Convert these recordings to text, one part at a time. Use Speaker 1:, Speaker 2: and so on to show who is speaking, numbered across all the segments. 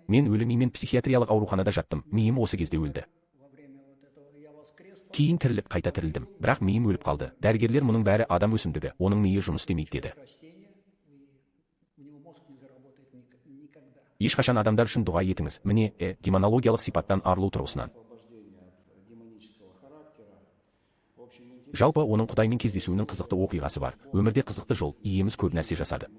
Speaker 1: Мен өлімімен психиатриялық ауруханада жаттым, миым осы кезде өлді. Кейін тіріліп қайта тірілдім, бірақ миым өліп қалды. Дәрігерлер мұның бәрі адам өсімдігі, оның миы жұмыс істемейді деді. Ешқашан адамдар үшін дұға етіңіз. Міне, демонологиялық сипаттан арылу тұрғысынан. Жалпы оның Құдаймен кездесуінің қызықты оқиғасы бар. Өмірде қызықты жол, иеміз көп нәрсе жасады.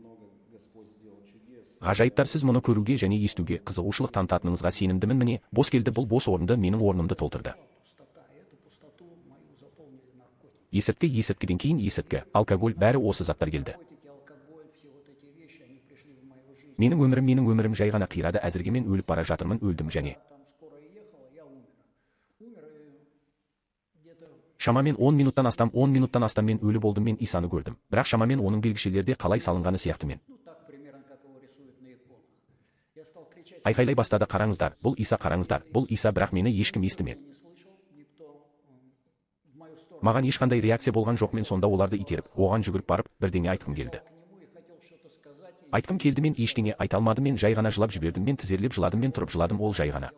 Speaker 1: Ғажайыптар, сіз мұны көруге және естуге қызығушылық танытатыныңызға сенімдімін. Міне, бос келді, бұл бос орынды менің орнымды толтырды. Есірткіден кейін есірткі, алкоголь, бәрі осы заттар келді. Менің өмірім жай ғана қирады. Әзірге мен өліп бара жатырмын, өлдім және шамамен 10 минуттан астам мен өлі болдым. Мен Исаны көрдім, бірақ шамамен оның белгішелерде қалай салынғаны сияқты мен. Айқайлай бастады, қараңыздар, бұл Иса, қараңыздар, бұл Иса, бірақ мені ешкім естімеді. Маған ешқандай реакция болған жоқ. Мен сонда оларды итеріп, оған жүгіріп барып, бірдеңе айтқым келді. Мен ештеңе айта алмадым. Мен жай ғана жылап жібердім. Мен тізерлеп жыладым, мен тұрып жыладым, ол жай ғана.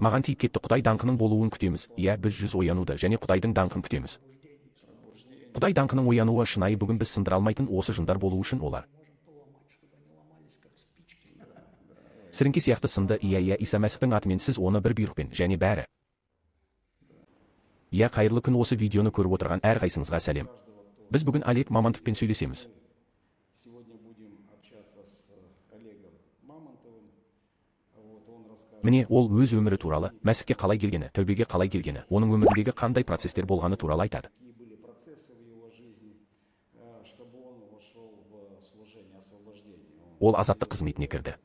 Speaker 1: Маған тиіп кетті. Құдай даңқының болуын күтеміз. Иә, біз 100 оянуды және Құдайдың даңқын күтеміз. Құдай даңқының оянуы шынайы. Бүгін біз сындыра алмайтын осы жындар болу үшін олар сіріңке сияқты сынды. Иә, Иса Мәсіхтің атымен сіз оны бір бұйрықпен және бәрі. Иә, қайырлы күн. Осы видеоны көріп отырған әрқайсыңызға сәлем. Біз бүгін Олег Мамонтовпен сөйлесеміз. Міне, ол өз өмірі туралы, Мәсіхке қалай келгені, тәубеге қалай келгені, оның өміріндегі қандай процестер болғаны туралы айтады. Ол азаттық қызметіне кірді.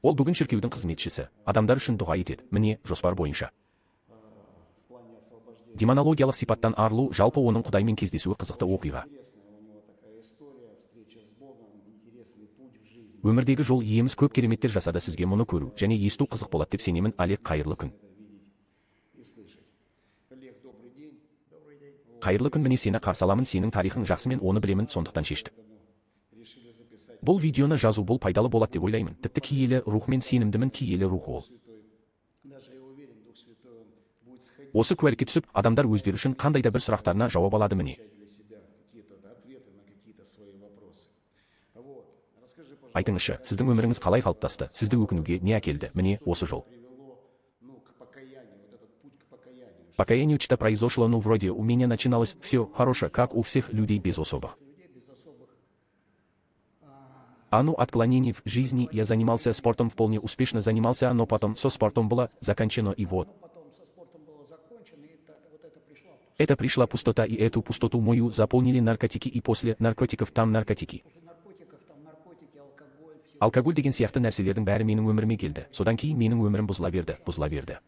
Speaker 1: Ол бүгін шіркеудің қызметшісі, адамдар үшін дұға етеді. Міне, жоспар бойынша. Демонологиялық сипаттан арылу, жалпы оның Құдаймен кездесуі қызықты оқиға. Өмірдегі жол, иеміз көп кереметтер жасады. Сізге мұны көру және есту қызық болады деп сенемін. Олег, қайырлы күн. Қайырлы күн. Міне, сені қарсы аламын. Сенің тарихың жақсы, мен оны білемін, сондықтан шештік. Бұл видеоны жазу бұл пайдалы болады деп ойлаймын. Тіпті киелі рух, мен сенімдімін, киелі рух ол. Осы куәлікке түсіп, адамдар өздері үшін қандай да бір сұрақтарына жауап алады. Міне. Айтыңызшы, сіздің өміріңіз қалай қалыптасты? Сізді өкінуге не әкелді? Міне, осы жол. Покаяние что-то произошло, ну вроде у меня начиналось все хорошее, как у всех людей без особых. Отклонений в жизни. Я занимался спортом, вполне успешно занимался, но потом со спортом было закончено, и вот. Это пришла пустота, и эту пустоту мою заполнили наркотики, и после наркотиков там наркотики. Алкоголь деген сияқты нәрселердің бәрі менің өміріме келді. Содан кейін менің өмірім бұзыла берді.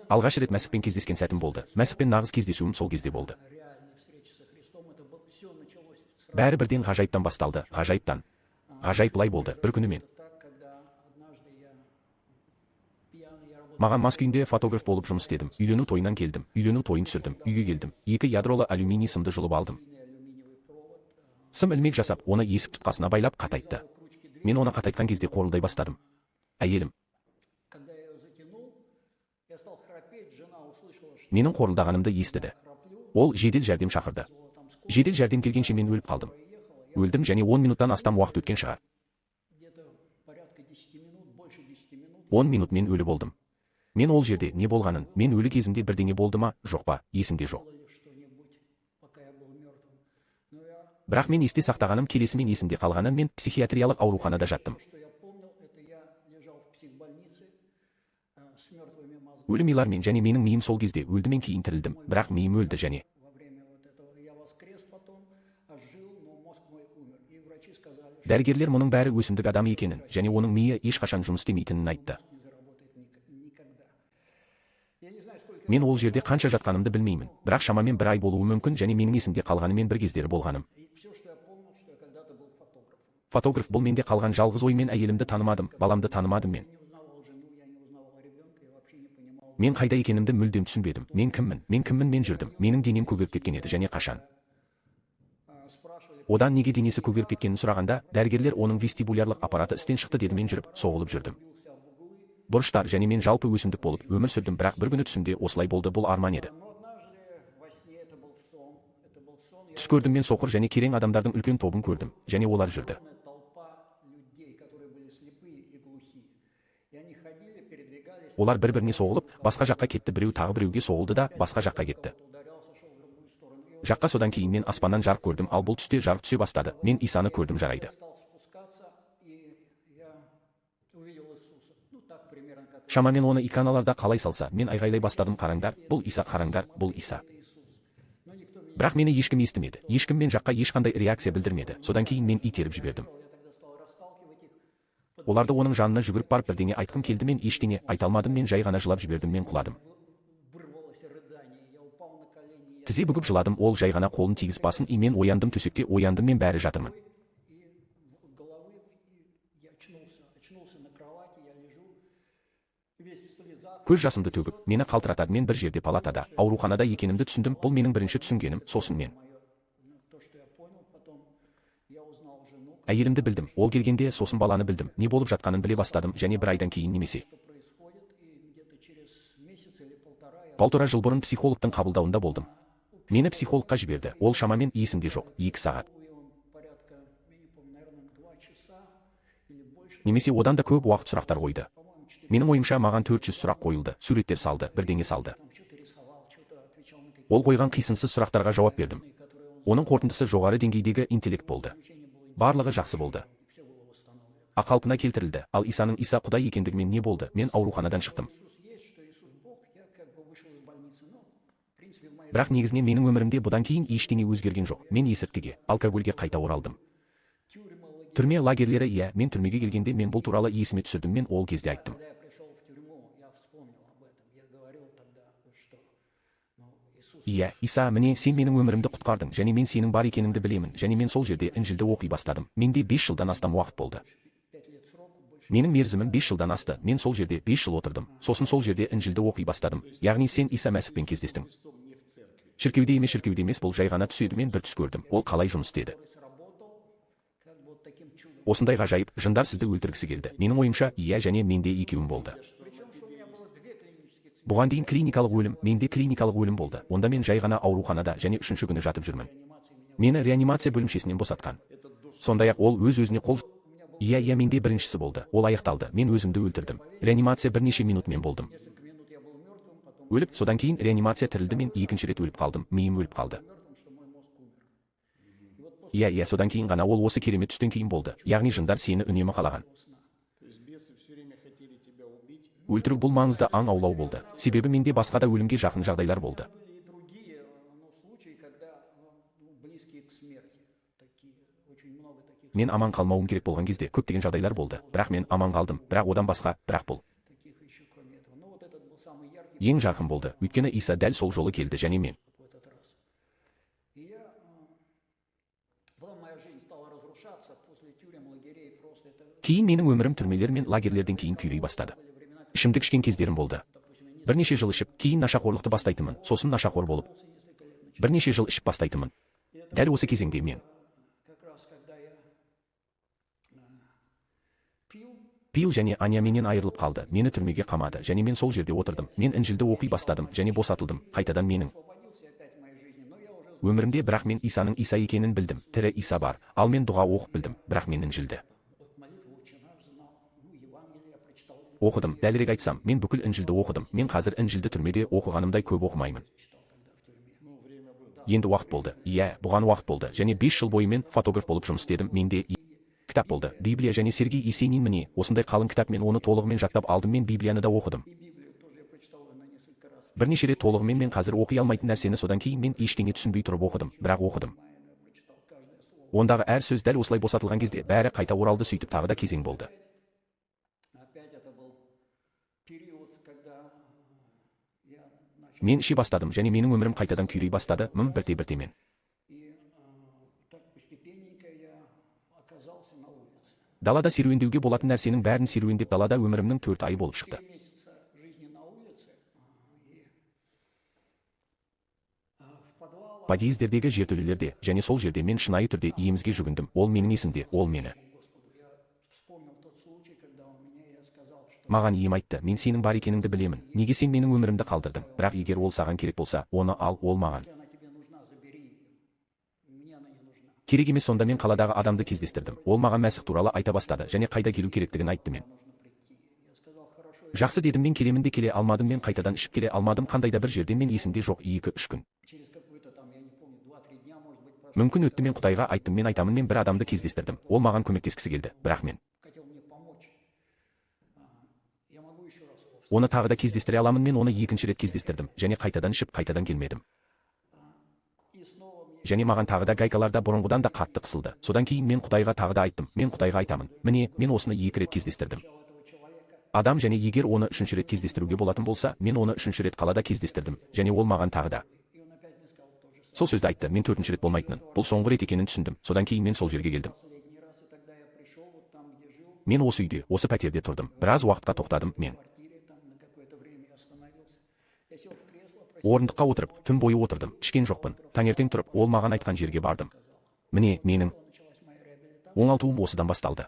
Speaker 1: Алғаш рет Мәсіхпен кездескен сәтім болды. Мәсіхпен нағыз кездесуім сол кезде болды. Бәрі бірден ғажайыптан басталды. Ғажайып былай болды. Бір күні мен маған мас күйінде фотограф болып жұмыс істедім. Үйлену тойынан келдім. Үйлену тойын түсірдім. Үйге келдім. 2 ядролы алюминий сымды жұлып алдым. Сым ілмек жасап, оны есік тұтқасына байлап қатайтты. Мен оны қатайтқан кезде қорылдай бастадым. Әйелім менің қорылдағанымды естіді. Ол жедел жәрдем шақырды. Жедел жәрдем келгенше мен өліп қалдым. Өлдім және 10 минуттан астам уақыт өткен шығар. 10 минут мен өлі болдым. Мен ол жерде не болғанын, мен өлі кезімде бірдеңе болды ма, жоқ па, есімде жоқ. Бірақ мен есте сақтағаным келесі, мен есімде қалғаны, мен психиатриялық ауруханада жаттым. Өлі милармен және менің миым сол кезде өлді, мен кейін тірілдім, бірақ миым өлді және дәрігерлер мұның бәрі өсімдік адам екенін және оның миы ешқашан жұмыс істемейтінін айтты. Мен ол жерде қанша жатқанымды білмеймін, бірақ шамамен 1 ай болуы мүмкін және менің есімде қалғаны мен бір кездері болғаным. Фотограф бұл менде қалған жалғыз ой. Мен әйелімді танымадым, баламды танымадым мен. Мен қайда екенімді мүлдем түсінбедім. Мен кіммін, мен жүрдім. Менің денем көгеріп кеткен еді және қашан. Одан неге денесі көгеріп кеткенін сұрағанда, дәрігерлер оның вестибулярлық аппараты істен шықты деді. Мен жүріп, соғылып жүрдім. Бұрыштар және мен жалпы өсімдік болып өмір сүрдім, бірақ бір күні түсімде осылай болды. Бұл арман еді. Түс көрдім, мен соқыр және керең адамдардың үлкен тобын көрдім, және олар жүрді. Олар бір-біріне соғылып, басқа жаққа кетті. Біреу тағы біреуге соғылды да басқа жаққа кетті. Жаққа содан кейін мен аспаннан жарық көрдім, ал бұл түсте жарық түсе бастады. Мен Исаны көрдім, жарайды. Шамамен оны иконаларда қалай салса, мен айғайлай бастадым: қараңдар, бұл Иса, қараңдар, бұл Иса. Бірақ мені ешкім естімеді. Ешкім мен жаққа ешқандай реакция білдірмеді. Содан кейін мен итеріп жібердім. Оларды оның жанына жүгіріп барып бірдеңе айтқым келді. Мен ештеңе айта алмадым. Мен жай ғана жылап жібердім. Мен құладым. Тізе бүгіп жыладым. Ол жай ғана қолын тигізіп басын. Мен ояндым, төсекте ояндым. Мен бәрі жатырмын. Көз жасымды төгіп, мені қалтыратады. Мен бір жерде палатада, ауруханада екенімді түсіндім. Бұл менің бірінші түсінгенім. Сосын мен әйелімді білдім. Ол келгенде сосын баланы білдім. Не болып жатқанын біле бастадым, және бір айдан кейін немесе 1,5 жыл бұрын психологтың қабылдауында болдым. Мені психологқа жіберді. Ол шамамен есімде жоқ. 2 сағат. Немесе одан да көп уақыт сұрақтар қойды. Менің ойымша маған 400 сұрақ қойылды. Суреттер салды, бірдеңе салды. Ол қойған қисынсыз сұрақтарға жауап бердім. Оның қорытындысы жоғары деңгейдегі интеллект болды. Барлығы жақсы болды. Қалпына келтірілді. Ал Исаның Иса Құдай екендігімен не болды? Мен ауруханадан шықтым. Бірақ негізінен менің өмірімде бұдан кейін ештеңе өзгерген жоқ. Мен есірткіге, алкогольге қайта оралдым. Түрме лагерлері, иә, мен түрмеге келгенде мен бұл туралы есіме түсірдім. Мен ол кезде айттым. Иә, Иса, міне, сен менің өмірімді құтқардың, және мен сенің бар екеніңді білемін, және мен сол жерде Інжілді оқи бастадым. Менде 5 жылдан астам уақыт болды. Менің мерзімім 5 жылдан асты. Мен сол жерде 5 жыл отырдым. Сосын сол жерде Інжілді оқи бастадым. Яғни сен Иса Мәсіхпен кездестің. Шіркеуде емес, бұл жай ғана түс еді. Мен бір түс көрдім. Ол қалай жұмыс істеді? Осындай ғажайып, жындар сізді өлтіргісі келді. Менің ойымша, иә, және менде екеуім болды. Бұған дейін клиникалық өлім, менде клиникалық өлім болды. Онда мен жай ғана ауруханада және 3-ші күні жатып жүрмін. Мені реанимация бөлімшесінен босатқан. Сондай-ақ ол өз-өзіне қол. Иә, менде біріншісі болды. Ол аяқталды. Мен өзімді өлтірдім. Реанимация бірнеше минут мен болдым. Өліп, содан кейін реанимация тірілді. Мен екінші рет өліп қалдым. Миым өліп қалды. Иә, содан кейін ғана ол осы керемет түстен кейін болды. Яғни жындар сені үнемі қалаған. Өлтіру бұл маңызды аң аулау болды. Себебі менде басқа да өлімге жақын жағдайлар болды. Мен аман қалмауым керек болған кезде көптеген жағдайлар болды. Бірақ мен аман қалдым. Бірақ одан басқа, бірақ бұл ең жарқын болды. Өйткені Иса дәл сол жолы келді және мен кейін менің өмірім түрмелер мен лагерлерден кейін күйрей бастады. Ішімдік ішкен кездерім болды. Бірнеше жыл ішіп, кейін нашақорлықты бастайтынмын. Сосын нашақор болып, бірнеше жыл ішіп бастайтынмын. Дәл осы кезеңде мен Пил және Аня менен айырылып қалды. Мені түрмеге қамады және мен сол жерде отырдым. Мен Інжілді оқи бастадым және босатылдым. Қайтадан менің өмірімде, бірақ мен Исаның Иса екенін білдім. Тірі Иса бар. Ал мен дұға оқып білдім. Бірақ мен Інжілді оқыдым. Дәлірек айтсам, мен бүкіл Інжілді оқыдым. Мен қазір Інжілді түрмеде оқығанымдай көп оқымаймын. Енді уақыт болды. Иә, бұған уақыт болды. Және 5 жыл бойы мен фотограф болып жұмыс істедім. Менде кітап болды. Библия және Сергей Есенин, міне, осындай қалың кітап. Мен оны толығымен жаттап алдым. Мен Библияны да оқыдым. Бірнеше рет толығымен. Мен қазір оқи алмайтын нәрсені содан кейін мен ештеңе түсінбей тұрып оқыдым. Бірақ оқыдым. Ондағы әр сөз дәл осылай босатылған кезде бәрі қайта оралды. Сөйтіп тағы да кезең болды. Мен іше бастадым және менің өмірім қайтадан күйрей бастады. Бірте-бірте мен далада серуендеуге болатын нәрсенің бәрін серуендеп далада өмірімнің 4 айы болып шықты. Подъездердегі жертөлелерде және сол жерде мен шынайы түрде иемізге жүгіндім. Ол менің есімде, ол мені. Маған ием айтты, мен сенің бар екеніңді білемін. Неге сен менің өмірімді қалдырдың? Бірақ егер ол саған керек болса, оны ал, ол маған керек емес. Сонда мен қаладағы адамды кездестірдім. Ол маған Мәсіх туралы айта бастады және қайда келу керектігін айтты. Мен жақсы дедім, мен келемін де келе алмадым, мен қайтадан ішіп келе алмадым. Қандайда бір жерден мен есімде жоқ 2-3 күн. Мүмкін өтті, мен Құдайға айттым, мен айтамын, мен бір адамды кездестірдім. Ол маған көмектескісі келді, бірақ мен оны тағы да кездестіре аламын. Мен оны 2-ші рет кездестірдім және қайтадан ішіп қайтадан келмедім. Және маған тағы да гайкаларда бұрынғыдан да қатты қысылды. Содан кейін мен Құдайға тағы да айттым, мен Құдайға айтамын, міне, мен осыны 2 рет кездестірдім. Адам, және егер оны 3-ші рет кездестіруге болатын болса, мен оны 3-ші рет қалада кездестірдім, және ол маған тағы да сол сөзді айтты. Мен 4-ші рет болмайтынын, бұл соңғы рет екенін түсіндім. Содан кейін мен сол жерге келдім. Мен осы үйде, осы пәтерде тұрдым. Біраз уақытқа тоқтадым. Мен орындыққа отырып, түн бойы отырдым. Ішкен жоқпын. Таңертең тұрып, ол маған айтқан жерге бардым. Міне, менің оңалтуым осыдан басталды.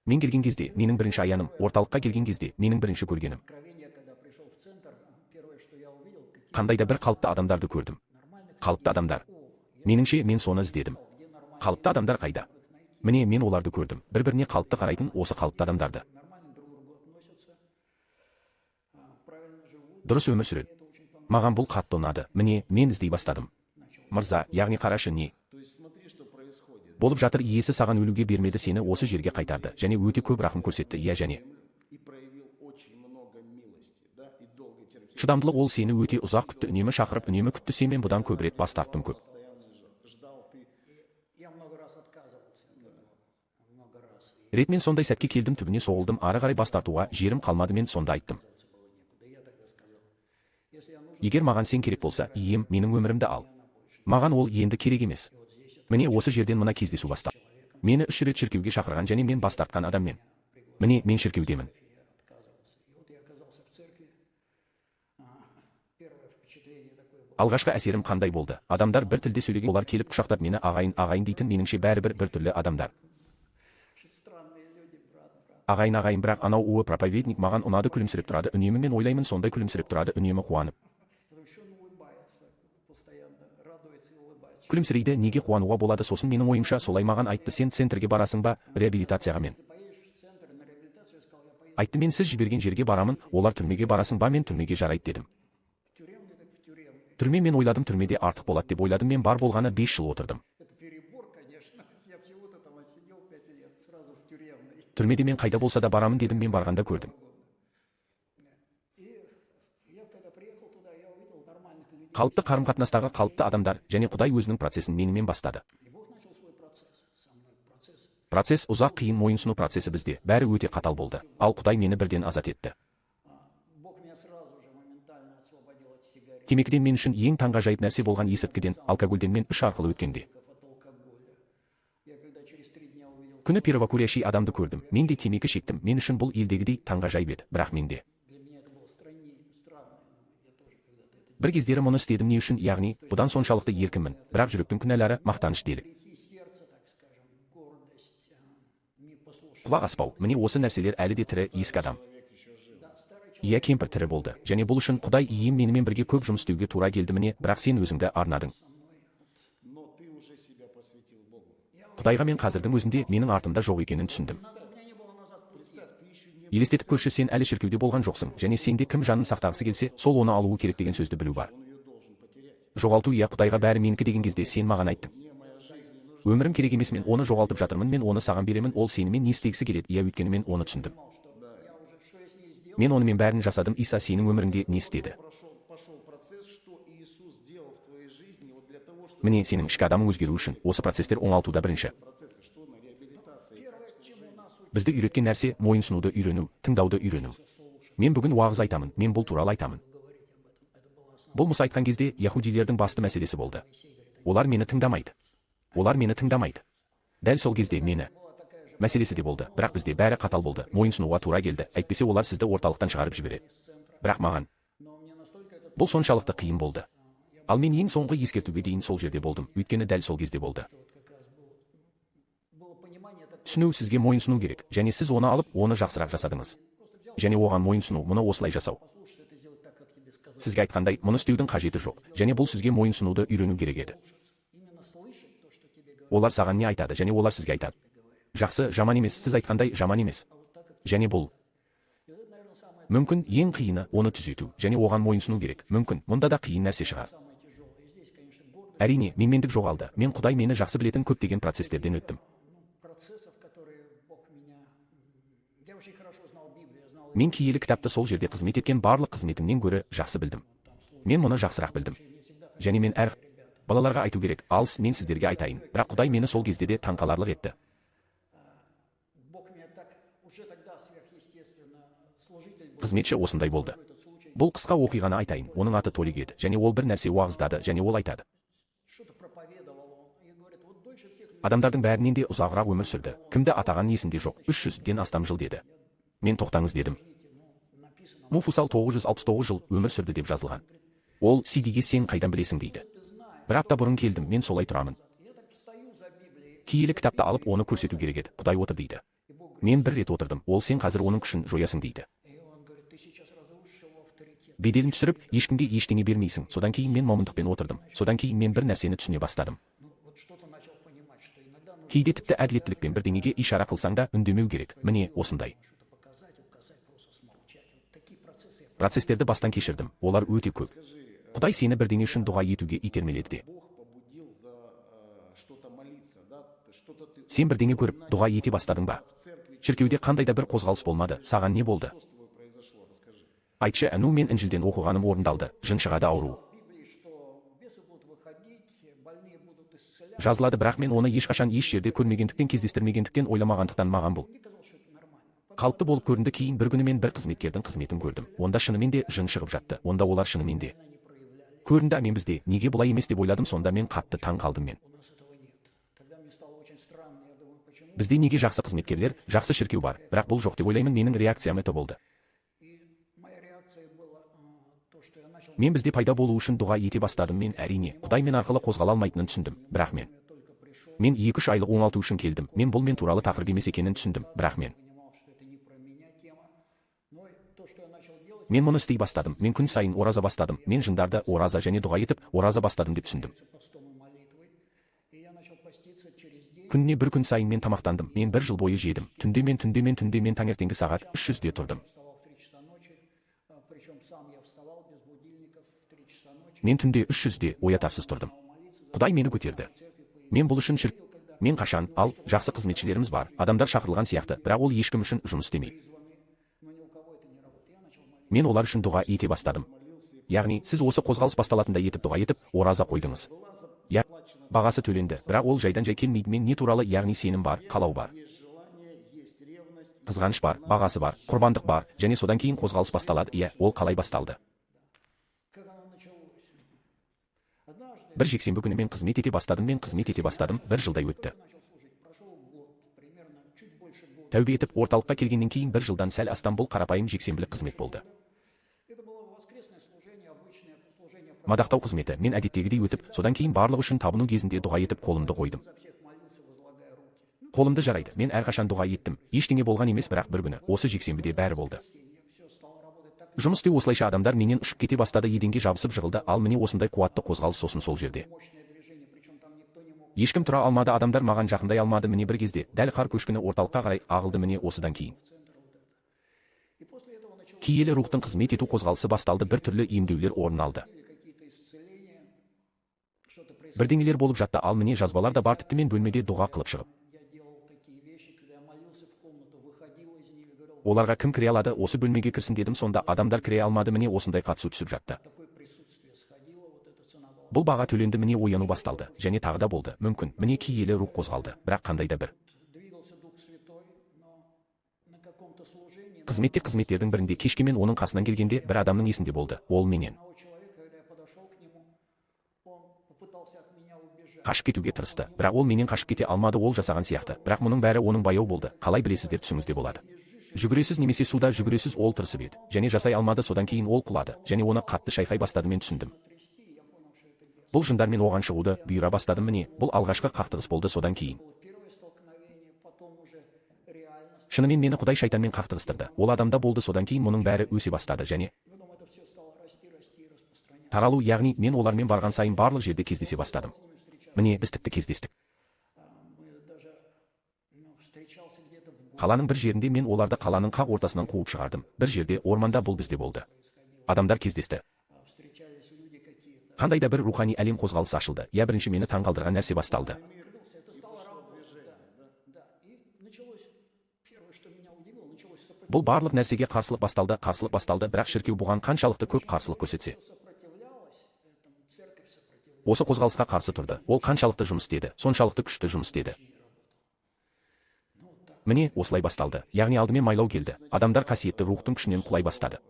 Speaker 1: Мен келген кезде, менің бірінші аяным, орталыққа келген кезде, менің бірінші көргенім. Қандайда бір қалыпты адамдарды көрдім. Қалыпты адамдар. Меніңше, мен соны іздедім. Қалыпты адамдар қайда? Міне, мен оларды көрдім. Бір-біріне қалыпты қарайтын осы қалыпты адамдарды. Дұрыс өмір сүреді. Маған бұл қатты ұнады. Міне, мен іздей бастадым. Мырза, яғни қарашы, не болып жатыр? Иесі саған өлуге бермеді, сені осы жерге қайтарды және өте көп рахым көрсетті. Иә, және шыдамдылық, ол сені өте ұзақ күтті, үнемі шақырып, үнемі күтті. Сен мен бұдан көп рет бас тарттым, көп рет мен сондай сәтке келдім, түбіне соғылдым, ары қарай бас тартуға жерім қалмады. Мен сонда айттым, егер маған сен керек болса, ием, менің өмірімді ал. Маған ол енді керек емес. Міне, осы жерден мына кездесу басталды. Мені 3 рет шіркеуге шақырған және мен бас тартқан адам мен. Міне, мен шіркеудемін. Алғашқы әсерім қандай болды? Адамдар бір тілде сөйлеген, олар келіп құшақтап мені ағайын, ағайын дейтін, меніңше бәрібір бір түрлі адамдар. Ағайын, ағайын, бірақ анау уы проповедник маған ұнады, күлімсіреп тұрады үнемі. Мен ойлаймын, сондай күлімсіреп тұрады үнемі, қуанып күлімсірейді. Неге қуануға болады? Сосын менің ойымша солай маған айтты, сен центрге барасың ба, реабилитацияға? Мен айтты, мен сіз жіберген жерге барамын. Олар түрмеге барасың ба? Мен түрмеге жарайды дедім. Түрме, мен ойладым, түрмеде артық болады деп ойладым. Мен бар болғаны 5 жыл отырдым. Түрмеде мен қайда болса да барамын дедім. Мен барғанда көрдім. Қалыпты қарым-қатынастағы қалыпты адамдар және Құдай өзінің процесін менімен бастады. Процесс ұзақ, қиын, мойынсыну процесі. Бізде бәрі өте қатал болды. Ал Құдай мені бірден азат етті. Темекіден мен үшін ең таңғажайып нәрсе болған есірткіден, алкогольден мен 3 арқылы өткенде. Күні первокурящий адамды көрдім. Мен де темекі шектім. Мен үшін бұл елдегідей таңғажайып еді, бірақ менде бір кездері мұны істедім. Не үшін? Яғни, бұдан соншалықты еркінмін, бірақ жүректің күнәлары, мақтаныш делік, құлақ аспау. Міне осы нәрселер әлі де тірі. Ескі адам, иә, кемпір тірі болды. Және бұл үшін Құдай ием менімен бірге көп жұмыс істеуге тура келді. Міне, бірақ сен өзіңді арнадың Құдайға. Мен қазірдің өзінде менің артымда жоқ екенін түсіндім. Елестетіп көрші, сен әлі шіркеуде болған жоқсың, және сенде кім жанын сақтағысы келсе, сол оны алуы керек деген сөзді білу бар. Жоғалту, иә, Құдайға бәрі менікі деген кезде сен маған айттың, өмірім керек емес, мен оны жоғалтып жатырмын, мен оны саған беремін. Ол сенімен не істегісі келеді? Иә, өйткені мен оны түсіндім. Мен онымен бәрін жасадым. Иса сенің өміріңде не істеді? Міне, сенің ішкі адамың өзгеру үшін осы процестер оңалтуда бірінші. Бізді үйреткен нәрсе мойынсынуды үйрену, тыңдауды үйрену. Мен бүгін уағыз айтамын, мен бұл туралы айтамын. Бұл Мұса айтқан кезде яһудилердің басты мәселесі болды. Олар мені тыңдамайды. Олар мені тыңдамайды. Дәл сол кезде мені мәселесі де болды, бірақ бізде бәрі қатал болды. Мойынсынуға тура келді, әйтпесе олар сізді орталықтан шығарып жібереді. Бірақ маған бұл соншалықты қиын болды. Ал мен ең соңғы ескертуге дейін сол жерде болдым, өйткені дәл сол кезде болды. Түсіну сізге мойынсыну керек, және сіз оны алып, оны жақсырақ жасадыңыз. Және оған мойынсыну, мұны осылай жасау. Сізге айтқандай, мұны істеудің қажеті жоқ, және бұл сізге мойынсынуды үйрену керек еді. Олар саған не айтады, және олар сізге айтады. Жақсы, жаман емес, сіз айтқандай жаман емес. Және бұл мүмкін ең қиыны оны түзету, және оған мойынсыну керек. Мүмкін, мұнда да қиын нәрсе шығар. Әрине, менмендік жоғалды. Мен Құдай мені жақсы білетін көптеген процестерден өттім. Мен киелі кітапты сол жерде қызмет еткен барлық қызметімнен гөрі жақсы білдім. Мен мұны жақсырақ білдім. Және мен әр балаларға айту керек, алыс мен сіздерге айтайын, бірақ Құдай мені сол кезде де таңқаларлық етті. Қызметші осындай болды. Бұл қысқа оқиғаны айтайын, оның аты Толик еді, және ол бір нәрсе уағыздады, және ол айтады. Адамдардың бәрінен де ұзағырақ өмір сүрді. Кімді атаған есімде жоқ, 300-ден астам жыл деді. Мен тоқтаңыз дедім. Муфусал 969 жыл өмір сүрді деп жазылған. Ол Сидиге сен қайдан білесің дейді. Бір апта бұрын келдім, мен солай тұрамын. Киелі кітапты алып оны көрсету керек еді. Құдай отыр дейді. Мен бір рет отырдым, ол сен қазір оның күшін жоясың дейді. Беделін түсіріп, ешкімге ештеңе бермейсің. Содан кейін мен момындықпен отырдым. Содан кейін мен бір нәрсені түсіне бастадым. Кейде тіпті әділеттілікпен бірдеңеге ишара қылсаң да үндемеу керек. Міне осындай. Процестерді бастан кешірдім. Олар өте көп. Құдай сені бірдеңе үшін дұға етуге итермеледі де. Сен бірдеңе көріп, дұға ете бастадың ба? Шіркеуде қандай да бір қозғалыс болмады. Саған не болды? Айтшы, әну мен Інжілден оқығаным орындалды. Жын шығады ауру. Жазылады, бірақ мен оны ешқашан еш жерде көрмегендіктен, кездестірмегендіктен, ойламағандықтан маған бұл қалыпты болып көрінді. Кейін бір күні мен бір қызметкердің қызметін көрдім. Онда шынымен де жын шығып жатты. Онда олар шынымен де көрінді. Мен бізде неге бұлай емес деп ойладым. Сонда мен қатты таң қалдым. Мен бізде неге жақсы қызметкерлер, жақсы шіркеу бар, бірақ бұл жоқ деп ойлаймын. Менің реакциям это болды. Мен бізде пайда болу үшін дұға ете бастадым. Мен әрине Құдай мен арқылы қозғала алмайтынын түсіндім. Бірақ мен 2-3 айлық оңалту үшін келдім. Мен бұл мен туралы тақырып емес екенін түсіндім. Бірақ мен мұны істей бастадым. Мен күн сайын ораза бастадым. Мен жындарды ораза және дұға етіп, ораза бастадым деп түсіндім. Күніне бір күн сайын мен тамақтандым. Мен бір жыл бойы жедім. Түнде мен таңертеңгі сағат 300-де тұрдым. Мен түнде 300-де оятарсыз тұрдым. Құдай мені көтерді. Мен бұл үшін мен қашан, ал жақсы қызметшілеріміз бар, адамдар шақырылған сияқты, бірақ ол ешкім үшін жұмыс істемейді. Мен олар үшін дұға ете бастадым. Яғни, сіз осы қозғалыс басталатында етіп дұға етіп, ораза қойдыңыз. Бағасы төленді, бірақ ол жайдан жай келмейді. Мен не туралы, яғни сенім бар, қалау бар, қызғаныш бар, бағасы бар, құрбандық бар, және содан кейін қозғалыс басталады. Ол қалай басталды? Бір жексенбі күні мен қызмет ете бастадым. Бір жылдай өтті. Тәубе етіп, орталыққа келгеннен кейін бір жылдан сәл астам бұл қарапайым жексенбілік қызмет болды. Мадақтау қызметі мен әдеттегідей өтіп, содан кейін барлығы үшін табыну кезінде дұға етіп қолымды қойдым. Қолымды жарайды, мен әрқашан дұға еттім. Ештеңе болған емес, бірақ бір күні осы жексенбіде бәрі болды. Жұмыс істеу осылайша адамдар менен ұшып кете бастады, еденге жабысып жығылды. Ал міне осындай қуатты қозғалыс сосын сол жерде. Ешкім тұра алмады, адамдар маған жақындай алмады. Міне бір кезде дәл қар көшкіні орталыққа қарай ағылды. Міне осыдан кейін киелі рухтың қызмет ету қозғалысы басталды. бір түрлі емдеулер орын алды. Бірдеңелер болып жатты. Ал міне жазбалар да бар. Тіпті мен бөлмеде дұға қылып шығып, оларға кім кіре алады, осы бөлмеге кірсін дедім. Сонда адамдар кіре алмады. Міне осындай қатысу түсіп жатты. Бұл баға төленді. Міне ояну басталды. Және тағы да болды. Мүмкін, міне киелі рух қозғалды. Бірақ қандай да бір қызметтердің бірінде кешке мен оның қасынан келгенде бір адамның есінде болды. Ол менен қашып кетуге тырысты. Бірақ ол менен қашып кете алмады. Ол жасаған сияқты. Бірақ мұның бәрі оның баяу болды. Қалай білесіздер, түсіңізде болады. Жүгіресіз немесе суда жүгіресіз, ол тырысып еді. Және жасай алмады. Содан кейін ол құлады. Және оны қатты шайқай бастады. Мен түсіндім. Бұл жындармен оған шығуды бұйыра бастадым. Міне, бұл алғашқы қақтығыс болды. Содан кейін шынымен мені Құдай шайтанмен қақтығыстырды. Ол адамда болды. Содан кейін мұның бәрі өсе бастады және таралу, яғни мен олармен барған сайын барлық жерде кездесе бастадым. Міне, біз тіпті кездестік. Қаланың бір жерінде мен оларды қаланың қақ ортасынан қуып шығардым. Бір жерде, орманда, бұл бізде болды. Адамдар кездесті. Қандай да бір рухани әлем қозғалысы ашылды. Я бірінші мені таңғалдырған нәрсе басталды. Бұл барлық нәрсеге қарсылық басталды, бірақ шіркеу бұған қаншалықты көп қарсылық көрсетсе, осы қозғалысқа қарсы тұрды. Ол қаншалықты жұмыс істеді, соншалықты күшті жұмыс істеді. Міне, осылай басталды. Яғни алдымен майлау келді. Адамдар қасиетті рухтың күшінен құлай бастады.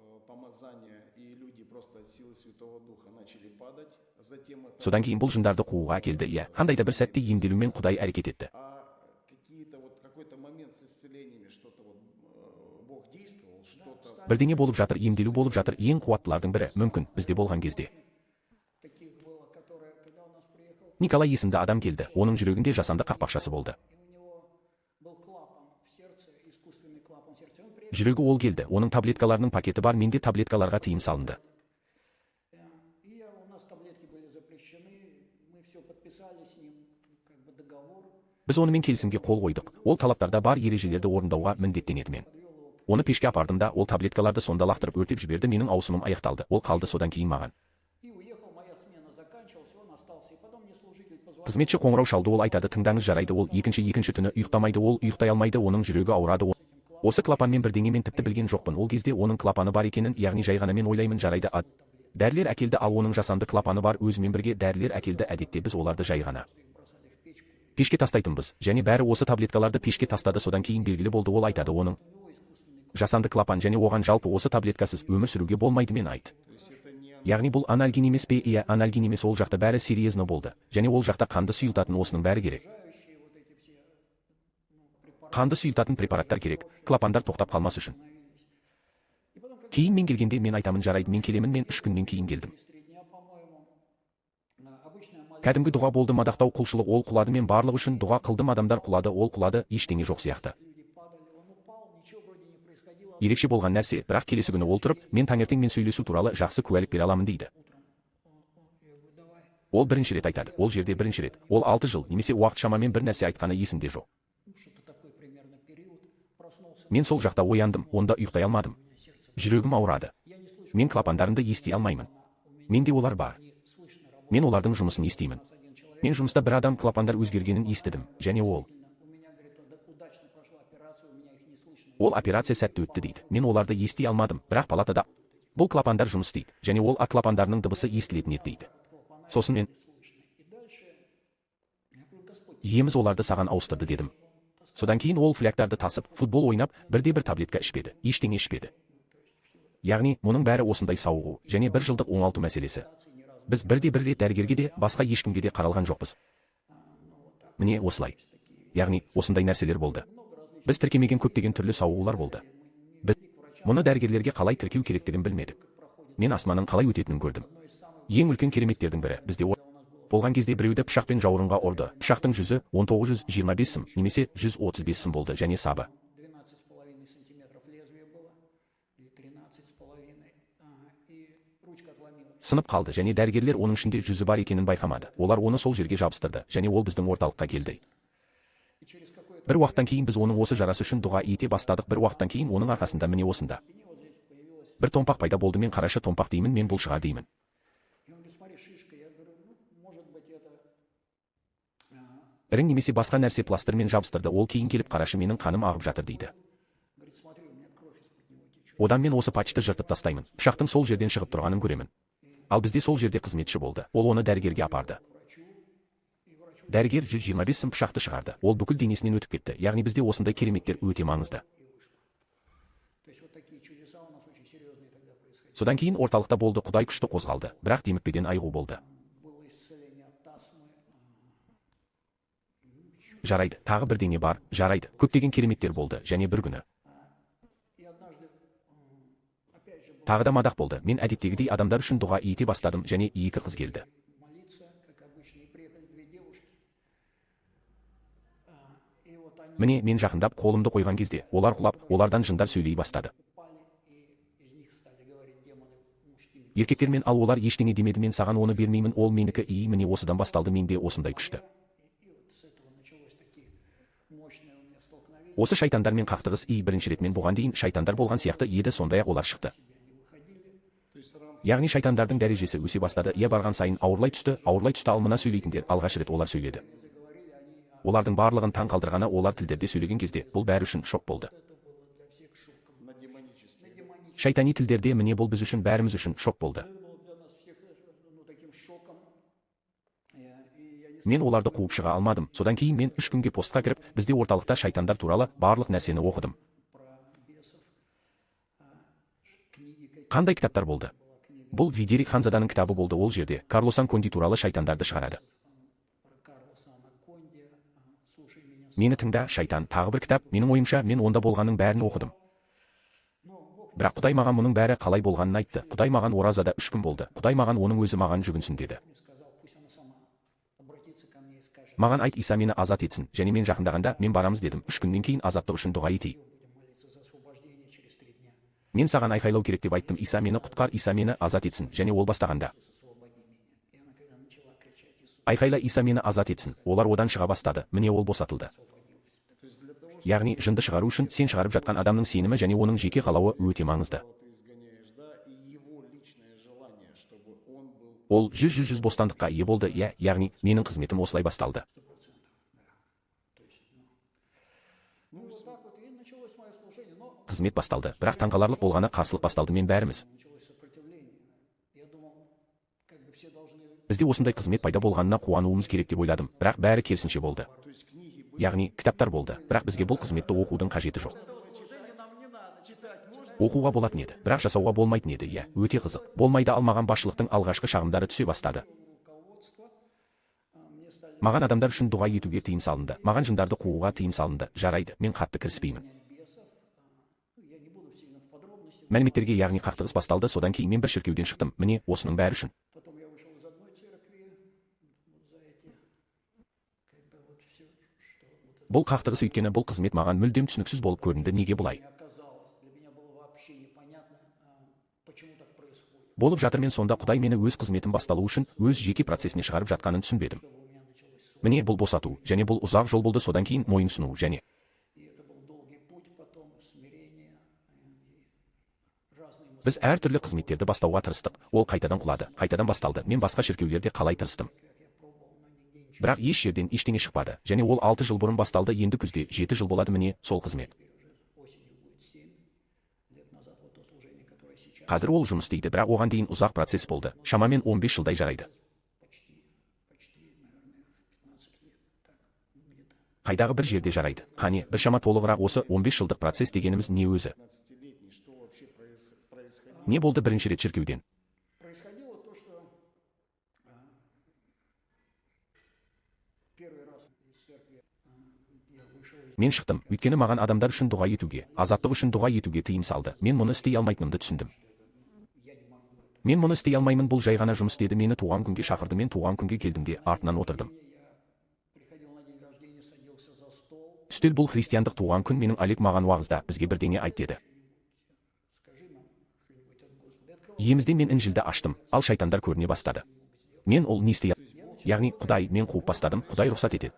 Speaker 1: Содан кейін бұл жындарды қууға келді. Иә, қандай да бір сәтте емделумен Құдай әрекет етті. Бірдеңе болып жатыр, емделу болып жатыр. Ең қуаттылардың бірі, мүмкін, бізде болған кезде. Николай есімді адам келді. Оның жүрегінде жасанды қақпақшасы болды. Жүрегі ол келді. Оның таблеткаларының пакеті бар. Менде таблеткаларға тыйым салынды. Біз онымен келісімге қол қойдық. Ол талаптарда бар ережелерді орындауға міндеттенеді. Мен оны пешке апардым да, ол таблеткаларды сонда лақтырып өртеп жіберді. Менің ауысымым аяқталды. Ол қалды. Содан кейін маған қызметші қоңырау шалды. Ол айтады, тыңдаңыз, жарайды. Ол екінші түні ұйықтамайды. Ол ұйықтай алмайды. Оның жүрегі ауырады. Осы клапанмен бірдеңемен тіпті білген жоқпын. Ол кезде оның клапаны бар екенін, яғни жай ғана мен ойлаймын, жарайды. Дәрілер әкелді, ал оның жасанды клапаны бар. Өзімен бірге дәрілер әкелді. Әдетте біз оларды жай ғана пешке тастайтынбыз. Және бәрі осы таблеткаларды пешке тастады. Содан кейін белгілі болды. Ол айтады, оның жасанды клапан және оған жалпы осы таблеткасыз өмір сүруге болмайды. Мен айт. Яғни бұл анальгин емес пе? Иә, анальгин емес. Ол жақта бәрі серьезно болды. Және ол жақта қанды сұйылтатын осының бәрі керек. Қанды сұйылтатын препараттар керек. Клапандар тоқтап қалмас үшін. Кейін мен келгенде мен айтамын, жарайды, мен келемін. Мен 3 күннен кейін келдім. Кәдімгі дұға болды, мадақтау, құлшылық. Ол құлады, мен барлық үшін дұға қылдым. Адамдар құлады, ол құлады, ештеңе жоқ сияқты. Ерекше болған нәрсе, бірақ келесі күні ол тұрып, мен таңертең мен сөйлесу туралы жақсы куәлік бере аламын дейді. Ол бірінші рет айтады. Ол жерде бірінші рет. Ол 6 жыл немесе уақыт шамамен бір нәрсе айтқаны есімде жоқ. Мен сол жақта ояндым, онда ұйықтай алмадым. Жүрегім ауырады. Мен клапандарымды ести алмаймын. Менде олар бар. Мен олардың жұмысын естимін. Мен жұмыста бір адам клапандар өзгергенін естідім, және ол операция сәтті өтті дейді. Мен оларды ести алмадым, бірақ палатада бұл клапандар жұмыс істейді, және ол клапандарының дыбысы естілетін еді дейді. Сосын мен еміз оларды саған ауыстырды дедім. Содан кейін ол фляктарды тасып, футбол ойнап, бірде-бір таблетка ішпеді, ештеңе ішпеді. Яғни, мұның бәрі осындай сауығу, және 1 жылдық оңалту мәселесі. Біз бірде-бір рет дәрігерге де, басқа ешкімге де қаралған жоқпыз. Міне осылай. Яғни, осындай нәрселер болды. Біз тіркемеген көптеген түрлі сауығулар болды. Біз мұны дәрігерлерге қалай тіркеу керектігін білмедік. Мен астманың қалай өтетінін көрдім. Ең үлкен кереметтердің бірі бізде болған кезде біреуді пышақпен жауырынға ұрды. Пышақтың жүзі 1925 сым немесе 135 сым болды, және сабы сынып қалды, және дәрігерлер оның ішінде жүзі бар екенін байқамады. Олар оны сол жерге жабыстырды, және ол біздің орталыққа келді. Бір уақыттан кейін біз оның осы жарасы үшін дұға ете бастадық. Бір уақыттан кейін оның арқасында міне осында бір томпақ пайда болды. Мен қарашы томпақ деймін, мен бұл шығар деймін. Ірің немесе басқа нәрсе пластырмен жабыстырды. Ол кейін келіп, қарашы, менің қаным ағып жатыр дейді. Одан мен осы патчты жыртып тастаймын. Пышақтың сол жерден шығып тұрғанын көремін. Ал бізде сол жерде қызметші болды. Ол оны дәрігерге апарды. Дәрігер 125 сым пышақты шығарды. Ол бүкіл денесінен өтіп кетті. Яғни бізде осындай кереметтер өте маңызды. Содан кейін орталықта болды, Құдай күшті қозғалды, бірақ демікпеден айығу болды. Жарайды, тағы бірдеңе бар, жарайды, көптеген кереметтер болды, және бір күні тағы да мадақ болды. Мен әдеттегідей адамдар үшін дұға ете бастадым, және 2 қыз келді. Міне мен жақындап қолымды қойған кезде, олар құлап, олардан жындар сөйлей бастады. Еркектермен ал олар ештеңе демеді, мен саған оны бермеймін, ол менікі, міне осыдан басталды менде осындай күшті. Осы шайтандармен қақтығыс бірінші рет, мен бұған дейін шайтандар болған сияқты еді, сондай-ақ олар шықты. Яғни шайтандардың дәрежесі өсе бастады, барған сайын ауырлай түсті, ал мына сөйлейтіндер алғаш рет олар сөйледі. Олардың барлығын таң қалдырғаны, олар тілдерде сөйлеген кезде, бұл бәрі үшін шок болды. Шайтани тілдерде, міне бұл біз үшін, бәріміз үшін шок болды. Мен оларды қуып шыға алмадым. Содан кейін мен 3 күнге постқа кіріп, бізде орталықта шайтандар туралы барлық нәрсені оқыдым. Қандай кітаптар болды? Бұл Видерик Ханзаданың кітабы болды. Ол жерде Карлосан Конди туралы шайтандарды шығарады. Мені тыңда, шайтан, тағы бір кітап. Менің ойымша, мен онда болғанның бәрін оқыдым. Бірақ Құдай маған мұның бәрі қалай болғанын айтты. Құдай маған оразада 3 күн болды. Құдай маған оның өзі маған жүгінсін деді. Маған айт, Иса мені азат етсін, және мен жақындағанда мен барамыз дедім. 3 күннен кейін азаттық үшін дұға етейін. Мен саған айқайлау керек деп айттым. Иса мені құтқар, Иса мені азат етсін, және ол бастағанда айқайла, Иса мені азат етсін. Олар одан шыға бастады. Міне ол босатылды. Яғни жынды шығару үшін сен шығарып жатқан адамның сенімі және оның жеке қалауы өте маңызды. Ол 100% бостандыққа ие болды, яғни менің қызметім осылай басталды. Қызмет басталды, бірақ таңқаларлық болғаны қарсылық басталды. Мен бәріміз. Бізде осындай қызмет пайда болғанына қуануымыз керек деп ойладым, бірақ бәрі керісінше болды. Яғни кітаптар болды, бірақ бізге бұл қызметті оқудың қажеті жоқ. Оқуға болатын еді, бірақ жасауға болмайтын еді. Өте қызық. Болмайды, алмаған басшылықтың алғашқы шағымдары түсе бастады. Маған адамдар үшін дұға етуге тыйым салынды. Маған жындарды қууға тыйым салынды. Жарайды, мен қатты кіріспеймін. Мәліметтерге, яғни қақтығыс басталды, содан кейін мен бір шіркеуден шықтым. Міне осының бәрі үшін. Бұл қақтығыс өйткені бұл қызмет маған мүлдем түсініксіз болып көрінді. Неге бұлай болып жатыр? Мен сонда Құдай мені өз қызметім басталу үшін өз жеке процесіне шығарып жатқанын түсінбедім. Міне бұл босату, және бұл ұзақ жол болды. Содан кейін мойынсыну, және біз әртүрлі қызметтерді бастауға тырыстық. Ол қайтадан құлады, қайтадан басталды. Мен басқа шіркеулерде қалай тырыстым, бірақ еш жерден ештеңе шықпады. Және ол 6 жыл бұрын басталды. Енді күзде 7 жыл болады. Міне сол қызмет. Қазір ол жұмыс істейді, бірақ оған дейін ұзақ процесс болды. Шамамен 15 жылдай жарайды. Қайдағы бір жерде жарайды. Қане, бір шама толығырақ. Осы 15 жылдық процесс дегеніміз не өзі? Не болды бірінші рет шіркеуден? Мен шықтым, өйткені маған адамдар үшін дұға етуге, азаттық үшін дұға етуге тыйым салды. Мен мұны істей алмайтынымды түсіндім. Мен мұны істей алмаймын, бұл жай ғана жұмыс деді. Мені туған күнге шақырды. Мен туған күнге келдім де артынан отырдым. Үстел, бұл христиандық туған күн. Менің Олег маған уағызда, бізге бірдеңе айт деді. Емізде мен Інжілді аштым, ал шайтандар көріне бастады. Мен ол не істей? Яғни Құдай, мен қуып бастадым, Құдай рұқсат етеді.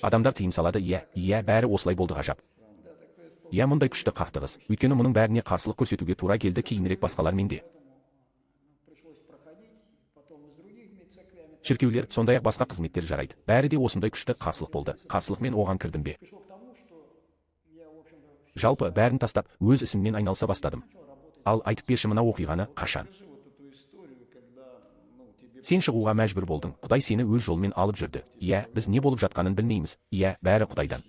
Speaker 1: Адамдар тыйым салады. Бәрі осылай болды. Ғажап. Мұндай күшті қақтығыс, өйткені мұның бәріне қарсылық көрсетуге тура келді. Кейінірек басқалар менде. Шіркеулер, сондай-ақ басқа қызметтер жарайды. Бәрі де осындай күшті қарсылық болды. Қарсылық, мен оған кірдім бе? Жалпы бәрін тастап, өз ісіммен айналыса бастадым. Ал айтып берші, мына оқиғаны қашан? Сен шығуға мәжбүр болдың. Құдай сені өз жолмен алып жүрді. Біз не болып жатқанын білмейміз. Бәрі Құдайдан.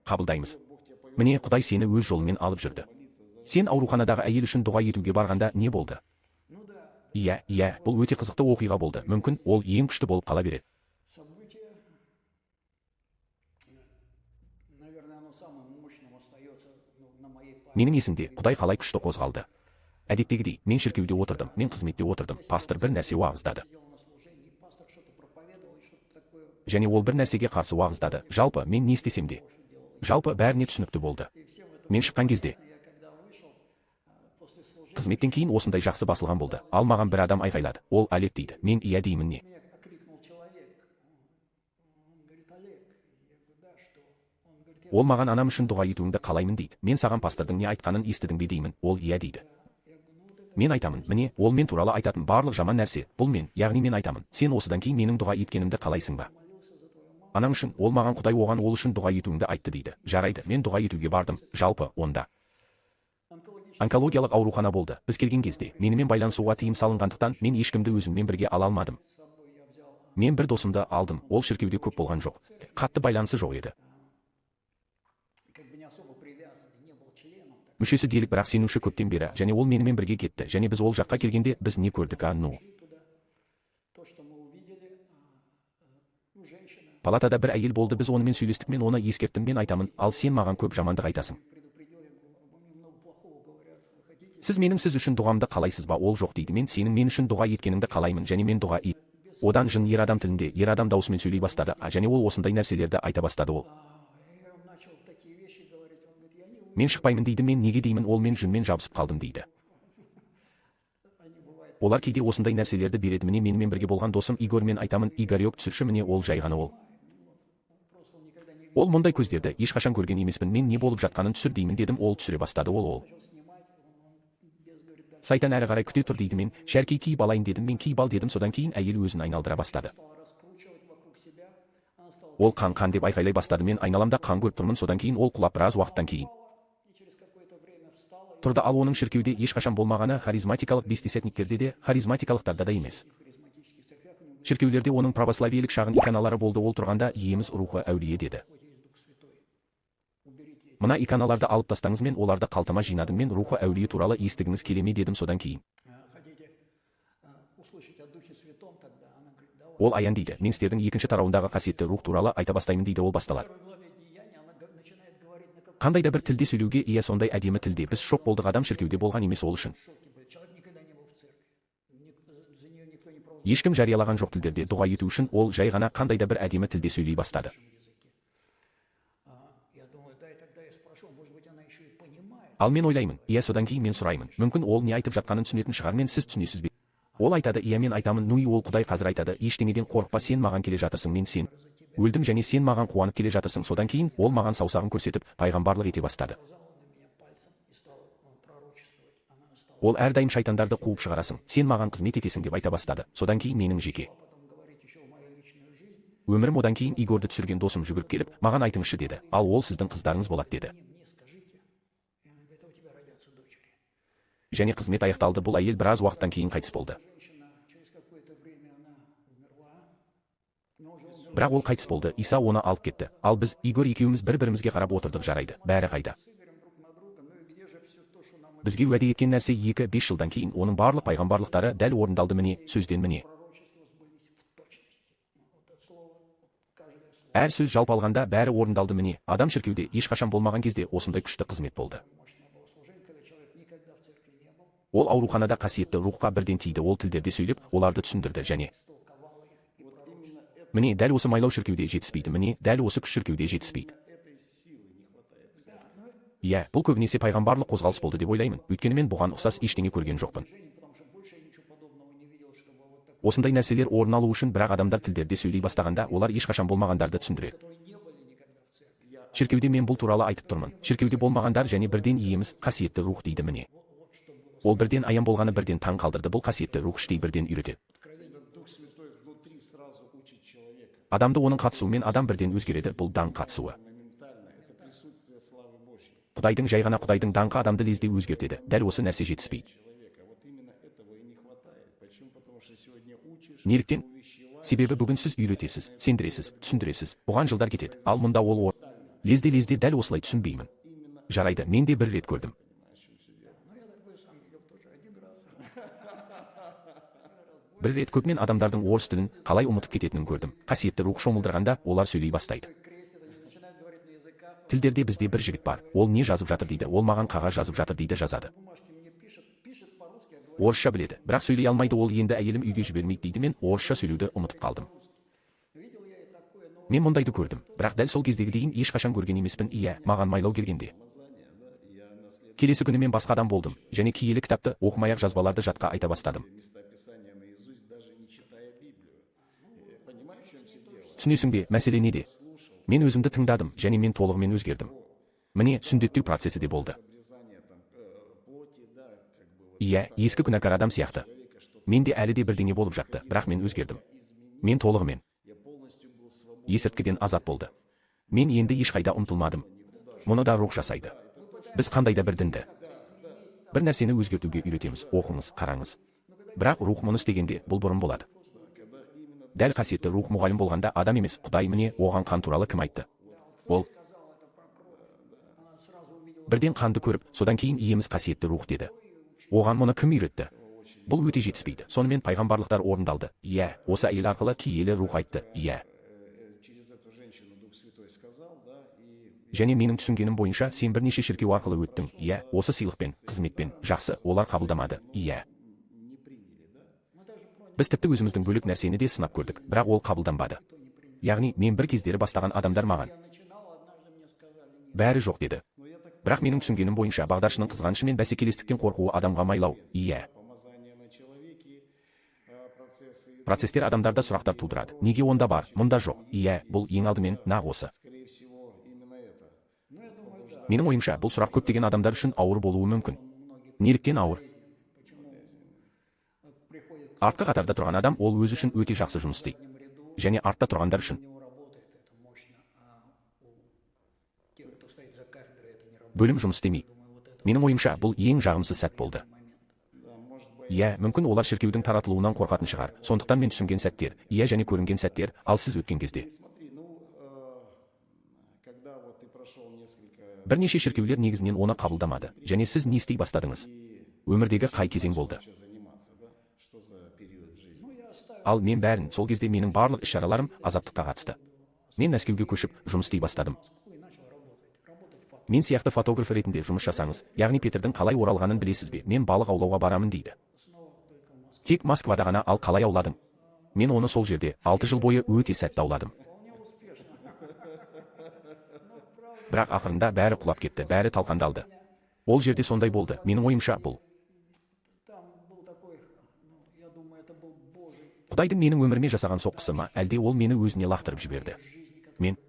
Speaker 1: Қабылдаймыз. Міне Құдай сені өз жолмен алып жүрді. Сен ауруханадағы әйел үшін дұға етуге барғанда не болды? Бұл өте қызықты оқиға болды. Мүмкін ол ең күшті болып қала береді. Менің есімде Құдай қалай күшті қозғалды. әдеттегідей, мен шіркеуде отырдым, мен қызметте отырдым, пастор бір нәрсе уағыздады. Және ол бір нәрсеге қарсы уағыздады. Жалпы, мен не істесем де. Жалпы, бәріне түсінікті болды. Мен шыққан кезде қызметтен кейін осындай жақсы басылған болды. Ал маған бір адам айғайлады. Ол Олег дейді. Мен иә деймін не? Ол маған анам үшін дұға етуіңді қалаймын дейді. Мен саған пастордың не айтқанын естідің бе деймін. Ол иә дейді. Мен айтамын, міне, ол мен туралы айтатын барлық жаман нәрсе. Бұл мен, яғни мен айтамын, сен осыдан кейін менің дұға еткенімді қалайсың ба? Анаң үшін, ол маған Құдай оған ол үшін дұға етуіңді айтты дейді. Жарайды, мен дұға етуге бардым. Жалпы, онда онкологиялық аурухана болды. Біз келген кезде, менімен байланысуға тыйым салынғандықтан, мен ешкімді өзіммен бірге ала алмадым. Мен бір досымды алдым, ол шіркеуде көп болған жоқ. Қатты байланысы жоқ еді. Мүшесі делік, бірақ сенуші көптен бері, және ол менімен бірге кетті, және біз ол жаққа келгенде біз не көрдік, Палатада бір әйел болды, біз онымен сөйлестік, мен оны ескерттім, мен айтамын, ал сен маған көп жамандық айтасың. Сіз менің сіз үшін дұғамды қалайсыз ба? Ол жоқ дейді. Мен сенің мен үшін дұға еткеніңді қалаймын, және мен дұға ет. Одан жын ер адам тілінде, ер адам даусымен сөйлей бастады, және ол осындай нәрселерді айта бастады. Ол мен шықпаймын дейді. Мен неге деймін? Ол мен жынмен жабысып қалдым дейді. Олар кейде осындай нәрселерді береді. Міне менімен бірге болған досым Игорь, мен айтамын, Игорек түсірші, міне ол жайғаны ол. Ол мұндай көздерді ешқашан көрген емеспін. Мен не болып жатқанын түсір деймін дедім. Ол түсіре бастады. Ол сайтан әрі қарай күте тұр дейді. Мен шәркей киіп алайын дедім. Мен киіп ал дедім. Содан кейін әйел өзін айналдыра бастады. Ол қан деп айқайлай бастады. Мен айналамда қан көріп тұрмын. Содан кейін ол құлап біраз уақыттан кейін тұрды. Ал оның шіркеуде ешқашан болмағаны харизматикалық бестдесятниктерде де, харизматикалықтарда да емес. Шіркеулерде оның православиелік шағын иконалары болды. Ол тұрғанда иеміз рухы әулие деді. Мына иконаларды алып тастаңыз, мен оларды қалтама жинадым. Мен рухы әулие туралы естігіңіз келе ме дедім. Содан кейін ол аян дейді. Мен сіздердің екінші тарауындағы қасиетті рух туралы айта бастаймын дейді. Ол басталады. Қандай да бір тілде сөйлеуге, ия сондай әдемі тілде. Біз шок болдық. Адам шіркеуде болған емес, ол үшін ешкім жариялаған жоқ тілдерде дұға ету үшін. Ол жай ғана қандай да бір әдемі тілде сөйлей бастады. Ал мен ойлаймын, ия содан кейін мен сұраймын, мүмкін ол не айтып жатқанын түсінетін шығар, мен сіз түсінесіз бе? Ол айтады, ия мен айтамын, нуи ол Құдай қазір айтады, ештеңеден қорықпа, сен маған келе жатырсың, мен сен өлдім және сен маған қуанып келе жатырсың. Содан кейін ол маған саусағын көрсетіп пайғамбарлық ете бастады. Ол әрдайым шайтандарды қуып шығарасың, сен маған қызмет етесің деп айта бастады. Содан кейін менің жеке өмірім, одан кейін Игорьді түсірген досым жүгіріп келіп, маған айтыңызшы деді. Ал ол сіздің қыздарыңыз болады деді. Және қызмет аяқталды. Бұл әйел біраз уақыттан кейін қайтыс болды. Бірақ ол қайтыс болды. Иса оны алып кетті. Ал біз Игорь екеуміз бір-бірімізге қарап отырдық. Жарайды, бәрі қайда? Бізге уәде еткен нәрсе 2-5 жылдан кейін оның барлық пайғамбарлықтары дәл орындалды. Міне, сөзден міне. Әр сөз жалпы алғанда бәрі орындалды. Міне, адам шіркеуде ешқашан болмаған кезде осындай күшті қызмет болды. Ол ауруханада қасиетті рухқа бірден тиді. Ол тілдерде сөйлеп, оларды түсіндірді. Және міне, дәл осы майлау шіркеуде жетіспейді. Міне, дәл осы күш шіркеуде жетіспейді. Иә, бұл көбінесе пайғамбарлық қозғалыс болды деп ойлаймын. Өйткені мен бұған ұқсас ештеңе көрген жоқпын. Осындай нәрселер орын алу үшін, бірақ адамдар тілдерде сөйлей бастағанда, олар ешқашан болмағандарды түсіндіреді. Шіркеуде мен бұл туралы айтып тұрмын. Шіркеуде болмағандар және бірден иеміз қасиетті рух дейді. Міне, ол бірден аян болғаны бірден таң қалдырды. Бұл қасиетті рух іштей бірден үйретеді. Адамды оның қатысуымен адам бірден өзгереді. Бұл даңқ қатысуы. Құдайдың жай ғана Құдайдың даңқы адамды лезде өзгертеді. Дәл осы нәрсе жетіспейді. Неліктен? Себебі бүгін сіз үйретесіз, сендіресіз, түсіндіресіз. Бұған жылдар кетеді. Ал мұнда ол лезде дәл осылай түсінбеймін. Жарайды, мен де бір рет көрдім. Бір рет көпмен адамдардың орыс тілін қалай ұмытып кететінін көрдім. Қасиетті рух шомылдырғанда олар сөйлей бастайды. Тілдерде бізде бір жігіт бар. Ол не жазып жатыр дейді. Ол маған қағаз жазып жатыр дейді, жазады. Орысша біледі, бірақ сөйлей алмайды. Ол енді әйелім үйге жібермейді дейді. Мен орысша сөйлеуді ұмытып қалдым. Мен мұндайды көрдім, бірақ дәл сол кездегі дейін ешқашан көрген емеспін. Иә, маған майлау келгенде. Келесі күні мен басқа адам болдым, және киелі кітапты оқымай-ақ жазбаларды жатқа айта бастадым. Түсінесің бе, мәселе неде? Мен өзімді тыңдадым, және мен толығымен өзгердім. Міне, сүндеттеу процесі де болды. Иә, ескі күнәкар адам сияқты. Менде әлі де бірдеңе болып жатты, бірақ мен өзгердім. Мен толығымен есірткіден азат болды. Мен енді ешқайда ұмтылмадым. Мұны да рух жасайды. Біз қандай да бір дінді, бір нәрсені өзгертуге үйретеміз. Оқыңыз, қараңыз. Бірақ рух мұны істегенде бұл бұрын болады. Дәл қасиетті рух мұғалім болғанда адам емес, Құдай. Міне, оған қан туралы кім айтты? Ол бірден қанды көріп, содан кейін иеміз қасиетті рух деді. Оған мұны кім үйретті? Бұл өте жетіспейді. Сонымен пайғамбарлықтар орындалды. Иә, осы әйел арқылы киелі рух айтты. Иә. Және менің түсінгенім бойынша сен бірнеше шіркеу арқылы өттің. Иә, осы сыйлықпен, қызметпен, жақсы, олар қабылдамады. Иә. Біз тіпті өзіміздің бөлік нәрсені де сынап көрдік, бірақ ол қабылданбады. Яғни, мен бір кездері бастаған адамдар маған бәрі жоқ деді. Бірақ менің түсінгенім бойынша бағдаршының қызғанышы мен бәсекелестіктен қорқуы адамға майлау. Иә. Процестер адамдарда сұрақтар тудырады. Неге онда бар, мұнда жоқ? Иә, бұл ең алдымен нақ осы. Менің ойымша, бұл сұрақ көптеген адамдар үшін ауыр болуы мүмкін. Неліктен ауыр? Артқы қатарда тұрған адам ол өзі үшін өте жақсы жұмыс істейді. Және артта тұрғандар үшін бөлім жұмыс істемейді. Менің ойымша, бұл ең жағымсыз сәт болды. Иә, мүмкін олар шіркеудің таратылуынан қорқатын шығар. Сондықтан мен түсінген сәттер, иә, және көрінген сәттер, ал сіз өткен кезде. Бірнеше шіркеулер негізінен оны қабылдамады, және сіз не істей бастадыңыз? Өмірдегі қай кезең болды? Ал мен бәрін, сол кезде менің барлық іс-шараларым азаттыққа қатысты. Мен Мәскеуге көшіп, жұмыс істей бастадым. Мен сияқты фотограф ретінде жұмыс жасаңыз, яғни Петрдің қалай оралғанын білесіз бе? Мен балық аулауға барамын дейді. Тек Москвада ғана, ал қалай ауладың? Мен оны сол жерде 6 жыл бойы өте сәтті ауладым. Бірақ ақырында бәрі құлап кетті, бәрі талқандалды. Ол жерде сондай болды. Менің ойымша, бұл Құдайдың менің өміріме жасаған соққысы ма, әлде ол мені өзіне лақтырып жіберді? Мен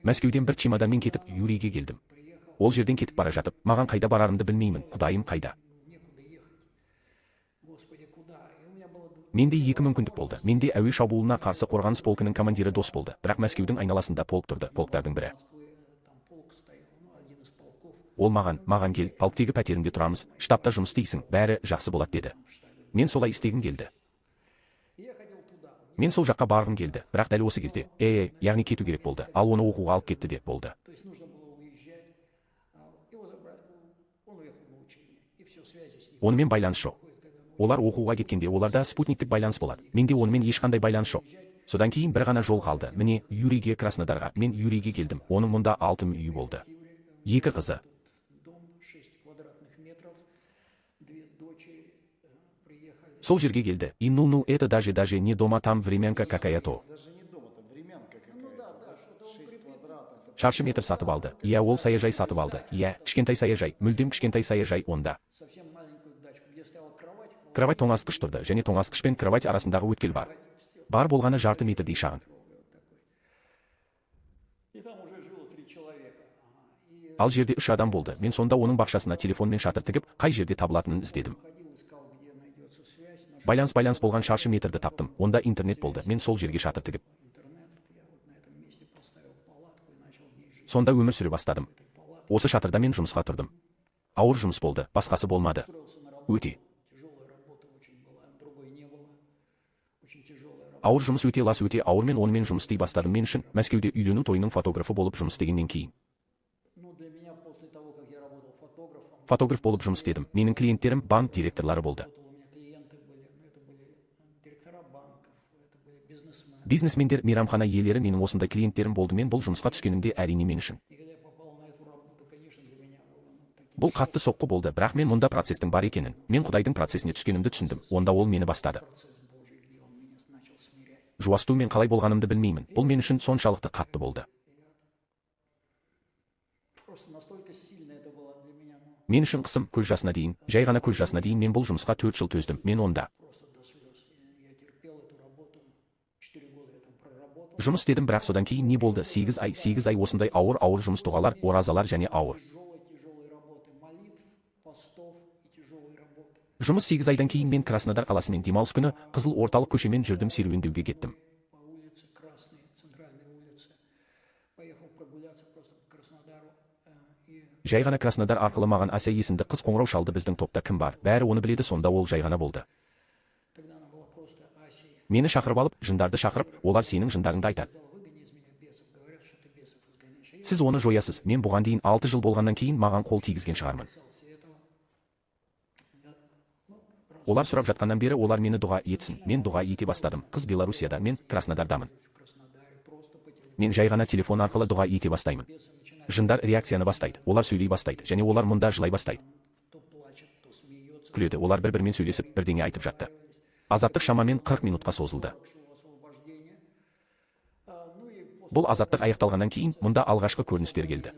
Speaker 1: Мәскеуден бір чемоданмен кетіп, Юрийге келдім. Ол жерден кетіп бара жатып, маған қайда барарымды білмеймін. Құдайым қайда? Менде екі мүмкіндік болды. Менде әуе шабуылына қарсы қорғаныс полкының командирі дос болды. Бірақ Мәскеудің айналасында полк тұрды, полктардың бірі. Ол маған кел, полктегі пәтерімде тұрамыз, штабта жұмыс істейсің, бәрі жақсы болады деді. Мен солай істегім келді. Мен сол жаққа барғым келді, бірақ дәл осы кезде, яғни кету керек болды, ал оны оқуға алып кетті деп болды. Онымен байланыс жоқ. Олар оқуға кеткенде оларда спутниктік байланыс болады. Менде онымен ешқандай байланыс жоқ. Содан кейін бір ғана жол қалды. Міне, Юрийге, Краснодарға. Мен Юрийге келдім. Оның мұнда 6 үй болды. 2 қызы. Сол жерге келді. И это даже не дома, там времянка какая-то. Шаршы метр сатып алды. Иә, ол саяжай сатып алды. Иә, кішкентай саяжай, мүлдем кішкентай саяжай онда. Кровать тоңазытқыш тұрды, және тоңазытқыш пен кровать арасындағы өткел бар. Бар болғаны жарты метрдей шағын. Ал жерде 3 адам болды. Мен сонда оның бақшасына телефонмен шатыр тігіп, қай жерде табылатынын іздедім. Байланыс болған шаршы метрді таптым. Онда интернет болды. Мен сол жерге шатыр тігіп сонда өмір сүре бастадым. Осы шатырда мен жұмысқа тұрдым. Ауыр жұмыс болды, басқасы болмады. Өте ауыр жұмыс, өте лас, өте ауыр. Мен онымен жұмыс істей бастадым. Мен үшін Мәскеуде үйлену тойының фотографы болып жұмыс істегеннен кейін. Фотограф болып жұмыс істедім. Менің клиенттерім банк директорлары болды. Бизнесмендер, мейрамхана иелері менің осындай клиенттерім болды. Мен бұл жұмысқа түскенімде әрине мен үшін Бұл қатты соққы болды, бірақ мен мұнда процестің бар екенін, мен Құдайдың процесіне түскенімді түсіндім. Онда ол мені бастады. Жуасту мен қалай болғанымды білмеймін. Бұл мен үшін соншалықты қатты болды. Мен үшін қысым көз жасына дейін, жай ғана көз жасына дейін мен бұл жұмысқа 4 жыл төздім. Мен онда жұмыс істедім, бірақ содан кейін не болды? 8 ай осындай ауыр жұмыс, дұғалар, оразалар және ауыр жұмыс. 8 айдан кейін мен Краснодар қаласымен демалыс күні Қызыл орталық көшемен жүрдім, серуендеуге кеттім. Жай ғана Краснодар арқылы маған Ася есімді қыз қоңырау шалды. Біздің топта кім бар? Бәрі оны біледі, сонда ол жай ғана болды. Мені шақырып алып, жындарды шақырып, олар сенің жындарыңды айтады. Сіз оны жоясыз. Мен бұған дейін 6 жыл болғаннан кейін маған қол тигізген шығармын. Олар сұрап жатқаннан бері олар мені дұға етсін. Мен дұға ете бастадым. Қыз Беларусияда, мен Краснодардамын. Мен жай ғана телефон арқылы дұға ете бастаймын. Жындар реакцияны бастайды. Олар сөйлей бастайды, және олар мұнда жылай бастайды. Күледі. Олар бір-бірімен сөйлесіп, бірдеңе айтып жатты. Азаттық шамамен 40 минутқа созылды. Бұл азаттық аяқталғаннан кейін мұнда алғашқы көріністер келді.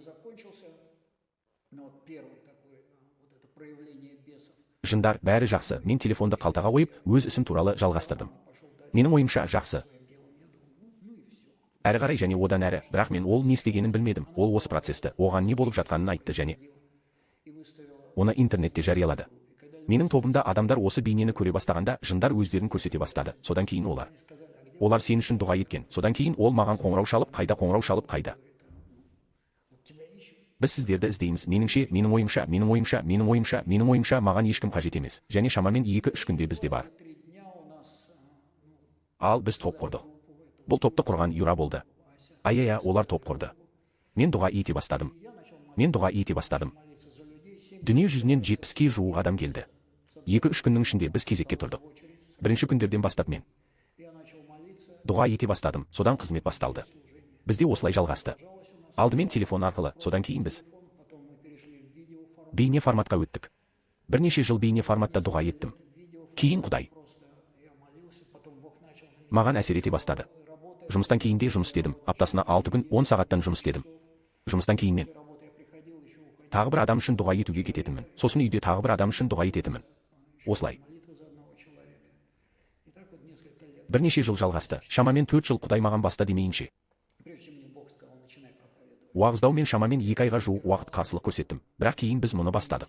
Speaker 1: Жындар бәрі жақсы. Мен телефонды қалтаға қойып, өз ісім туралы жалғастырдым. Менің ойымша жақсы. Әрі қарай және одан әрі, бірақ мен ол не істегенін білмедім. Ол осы процесті, оған не болып жатқанын айтты және оны интернетте жариялады. Менің тобымда адамдар осы бейнені көре бастағанда, жындар өздерін көрсете бастады. Содан кейін олар сен үшін дұға еткен. Содан кейін ол маған қоңырау шалып, қайда? Біз сіздерді іздейміз. Менің ойымша, маған ешкім қажет емес. Және шамамен 2-3 күнде бізде бар. Ал біз топ құрдық. Бұл топты құрған Юра болды. Олар топ құрды. Мен дұға ете бастадым. Дүние жүзінен 70-ке жуық адам келді. 2-3 күннің ішінде біз кезекке тұрдық. Бірінші күндерден бастап мен дұға ете бастадым, содан қызмет басталды. Бізде осылай жалғасты. Алдымен телефон арқылы, содан кейін біз бейне форматқа өттік. Бірнеше жыл бейне форматта дұға еттім. Кейін Құдай маған әсер ете бастады. Жұмыстан кейін де жұмыс істедім. Аптасына 6 күн 10 сағаттан жұмыс істедім. Жұмыстан кейін мен тағы бір адам үшін дұға етуге кететінмін. Сосын үйде тағы бір адам үшін дұға ететінмін. Осылай. Бірнеше жыл жалғасты. Шамамен 4 жыл Құдай маған баста демейінше. Уағыздаумен шамамен 2 айға жуық уақыт қарсылық көрсеттім. Бірақ кейін біз мұны бастадық.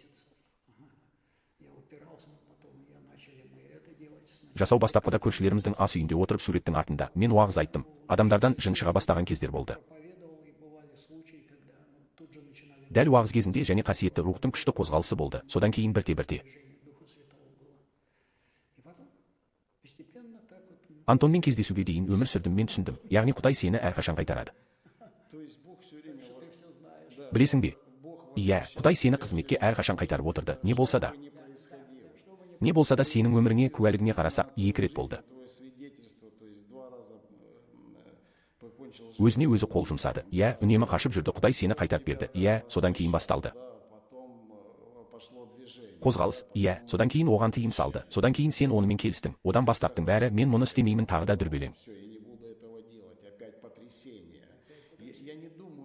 Speaker 1: Жасау бастапқыда көршілеріміздің ас үйінде отырып суреттің артында мен уағыз айттым. Адамдардан жын шыға бастаған кездер болды. Дәл уағыз кезінде және қасиетті рухтың күшті қозғалысы болды. Содан кейін бірте-бірте Антонмен кездесуге дейін өмір сүрдім, мен түсіндім. Яғни Құдай сені әрқашан қайтарады. Білесің бе? Құдай сені қызметке әрқашан қайтарып отырды. Не болса да сенің өміріңе куәлігіне қарасақ 2 рет болды. Өзіне өзі қол жұмсады. Үнемі қашып жүрді. Құдай сені қайтарып берді. Содан кейін басталды қозғалыс. Содан кейін оған тыйым салды. Содан кейін сен онымен келістің. Одан бастаптың бәрі мен мұны істемеймін, тағы да дүрбелең.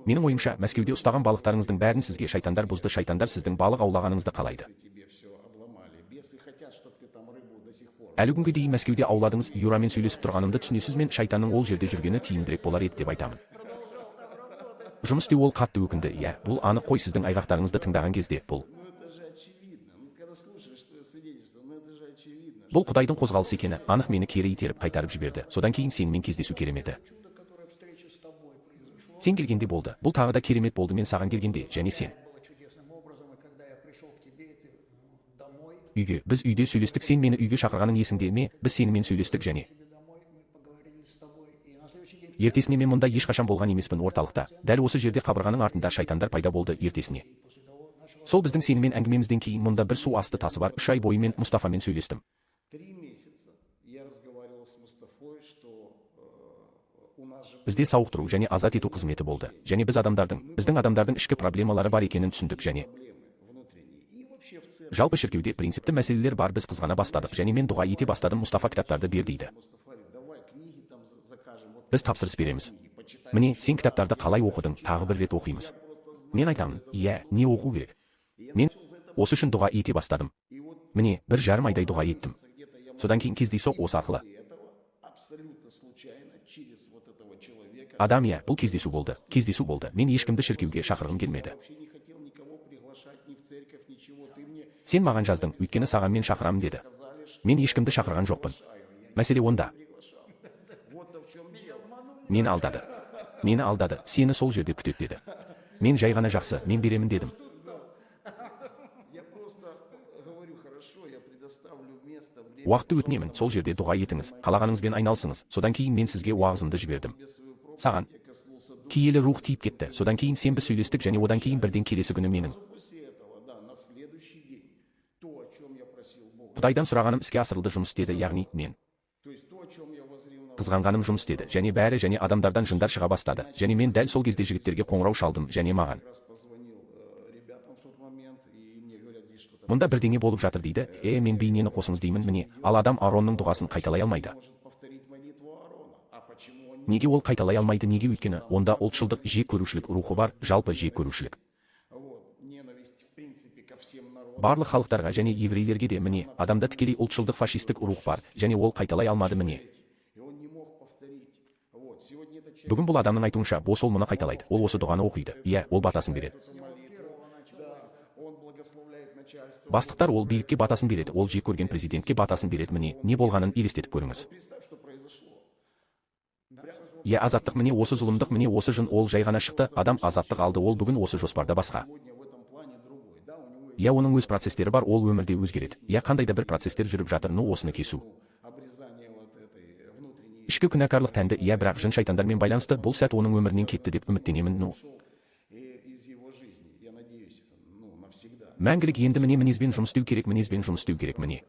Speaker 1: Менің ойымша, Мәскеуде ұстаған балықтарыңыздың бәрін сізге шайтандар бұзды. Шайтандар сіздің балық аулағаныңызды қалайды. Әлі күнге дейін Мәскеуде ауладыңыз. Юрамен сөйлесіп тұрғанымды түсінесіз. Мен шайтанның ол жерде жүргені тиімдірек болар еді деп айтамын. Жұмыс істеу ол қатты өкінді. Бұл анық қой. Сіздің айғақтарыңызды тыңдаған кезде бұл Құдайдың қозғалысы екені анық. Мені кері итеріп қайтарып жіберді. Содан кейін сенімен кездесу кереметі. Сен келгенде болды. Бұл тағы да керемет болды. Мен саған келгенде және сен үйге. Біз үйде сөйлестік. Сен мені үйге шақырғаның есіңде ме? Біз сенімен сөйлестік және ертесіне мен мұнда ешқашан болған емеспін орталықта. Дәл осы жерде қабырғаның артында шайтандар пайда болды ертесіне. Сол біздің сенімен әңгімемізден кейін мұнда бір су асты тасы бар. 3 ай бойы мен Мұстафамен сөйлестім. Бізде сауықтыру және азат ету қызметі болды. Және біздің адамдардың ішкі проблемалары бар екенін түсіндік және Жалпы шіркеуде принципті мәселелер бар, біз қызғана бастадық, және мен дұға ете бастадым. Мұстафа кітаптарды бер дейді. Біз тапсырыс береміз. Міне, сен кітаптарды қалай оқыдың, тағы бір рет оқимыз. Мен айтамын, иә, не оқу керек? Мен осы үшін дұға ете бастадым. Міне, 1,5 айдай дұға еттім. Содан кейін кездейсоқ осы арқылы. Адам, иә, бұл кездесу болды. Кездесу болды. Мен ешкімді шіркеуге шақырғым келмеді. Сен маған жаздың, өйткені саған мен шақырамын деді. Мен ешкімді шақырған жоқпын. Мәселе онда. Мені алдады, сені сол жерде күтеді деді. Мен жай ғана жақсы, мен беремін дедім. Уақытты өтінемін, сол жерде дұға етіңіз, қалағаныңызбен айналысыңыз. Содан кейін мен сізге уағызымды жібердім. Саған киелі рух тиіп кетті. Содан кейін сенбі сөйлестік, және одан кейін бірден келесі күні менің Құдайдан сұрағаным іске асырылды, жұмыс істеді, яғни мен қызғанғаным жұмыс істеді, және бәрі, және адамдардан жындар шыға бастады, және мен дәл сол кезде жігіттерге қоңырау шалдым, және маған мұнда бірдеңе болып жатыр дейді. Мен бейнені қосыңыз деймін, міне, ал адам Аронның дұғасын қайталай алмайды. Неге ол қайталай алмайды? Неге? Өйткені онда ұлтшылдық, жек көрушілік рухы бар, жалпы жек көрушілік. Барлық халықтарға және еврейлерге де, міне, адамда тікелей ұлтшылдық, фашистік рух бар, және ол қайталай алмады, міне. Бүгін бұл адамның айтуынша, бос ол мұны қайталайды, ол осы дұғаны оқиды, иә, ол батасын береді. Бастықтар ол билікке батасын береді, ол жек көрген президентке батасын береді, міне, не болғанын елестетіп көріңіз. Иә, азаттық, міне осы зұлымдық, міне осы жын, ол жай ғана шықты, адам азаттық алды, ол бүгін осы жоспарда басқа. Иә, оның өз процестері бар, ол өмірде өзгереді. Иә, қандай да бір процестер жүріп жатыр, осыны кесу. Ішкі күнәкарлық тәнді, иә, бірақ жын шайтандармен байланысты, бұл сәт оның өмірінен кетті деп үміттенемін. Мәңгілік енді міне мінезбен жұмыс істеу керек, міне.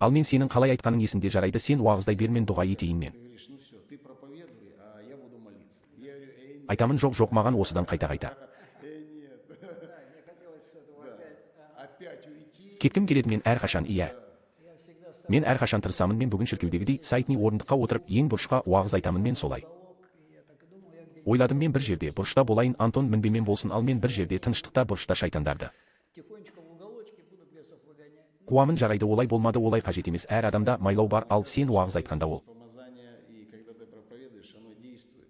Speaker 1: Ал мен сенің қалай айтқаның есінде жарайды, сен уағыздай бер, мен дұға етейін мен. Айтамын, жоқ, маған осыдан қайта. Кеткім келеді мен әрқашан, иә. Мен әрқашан тырысамын, мен бүгін шіркеудегідей сайтни орындыққа отырып, ең бұрышқа уағыз айтамын, мен солай. Ойладым, мен бір жерде бұрышта болайын, Антон мінбемен болсын, ал мен бір жерде тыныштықта бұрышта шайтандарды қуамын, жарайды, олай болмады, олай қажет емес, әр адамда майлау бар, ал сен уағыз айтқанда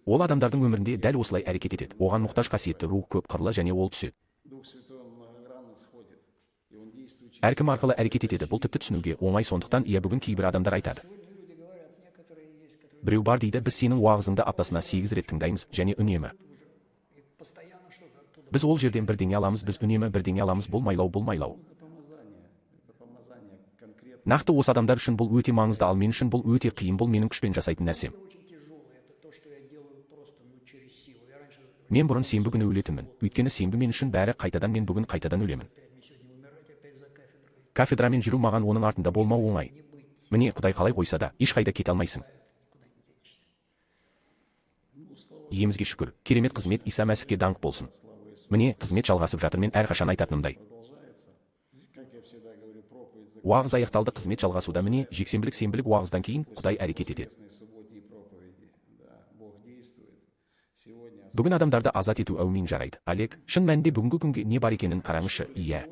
Speaker 1: ол адамдардың өмірінде дәл осылай әрекет етеді. Оған мұқтаж қасиетті рух көп қырлы, және ол түседі. Әркім арқылы әрекет етеді, бұл тіпті түсінуге оңай, сондықтан иә, бүгін кейбір адамдар айтады. Біреу бар дейді, біз сенің уағызыңды аптасына 8 рет тыңдаймыз, және үнемі біз ол жерден бірдеңе аламыз, біз үнемі бірдеңе аламыз, бұл майлау. Нақты осы адамдар үшін бұл өте маңызды, ал мен үшін бұл өте қиын, бұл менің күшпен жасайтын нәрсем. Мен бұрын сенбі күні өлетінмін, өйткені сенбі мен үшін бәрі қайтадан, мен бүгін қайтадан өлемін. Кафедрамен жүру маған оның артында болмау оңай. Міне, Құдай қалай қойса да, ешқайда кете алмайсың. Иемізге шүкір, керемет қызмет, Иса Мәсіхке даңқ болсын. Міне, қызмет жалғасып жатыр, мен әрқашан айтатынымдай. Уағыз аяқталды, қызмет жалғасуда, міне, жексенбілік, сенбілік уағыздан кейін Құдай әрекет етеді. Бүгін адамдарды азат ету, әумин, жарайды. Олег, шын мәнінде бүгінгі күнге не бар екенін қараңызшы, иә.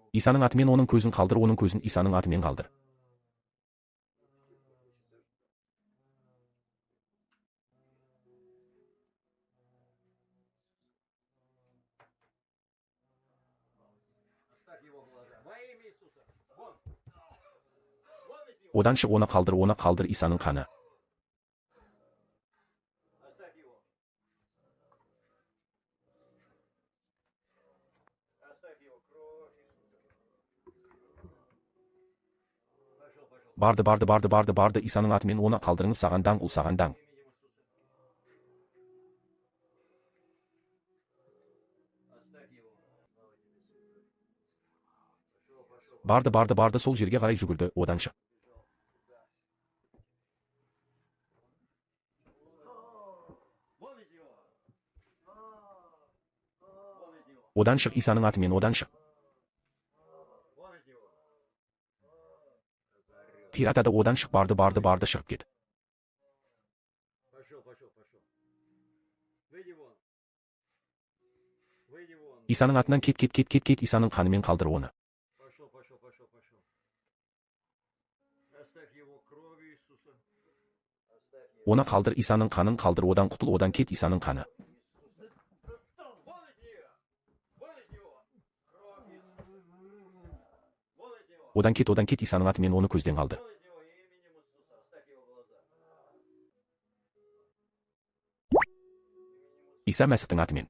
Speaker 1: Исаның атымен оның көзін қалдыр, оның көзін Исаның атымен қалдыр. Одан шық, оны қалдыр, Исаның қаны. Барды Исаның атымен оны қалдырыңыз саған даң ұл саған даң. Барды сол жерге қарай жүгірді, одан шық. Одан шық Исаның атымен одан шық. Қиратады одан шық барды шығып кет. Исаның атынан кет Исаның қанымен қалдыр оны. Оны қалдыр Исаның қанын қалдыр одан құтыл одан кет Исаның қаны. Одан кет Исаның атымен оны көзден қалды. Иса Мәсіхтің атымен.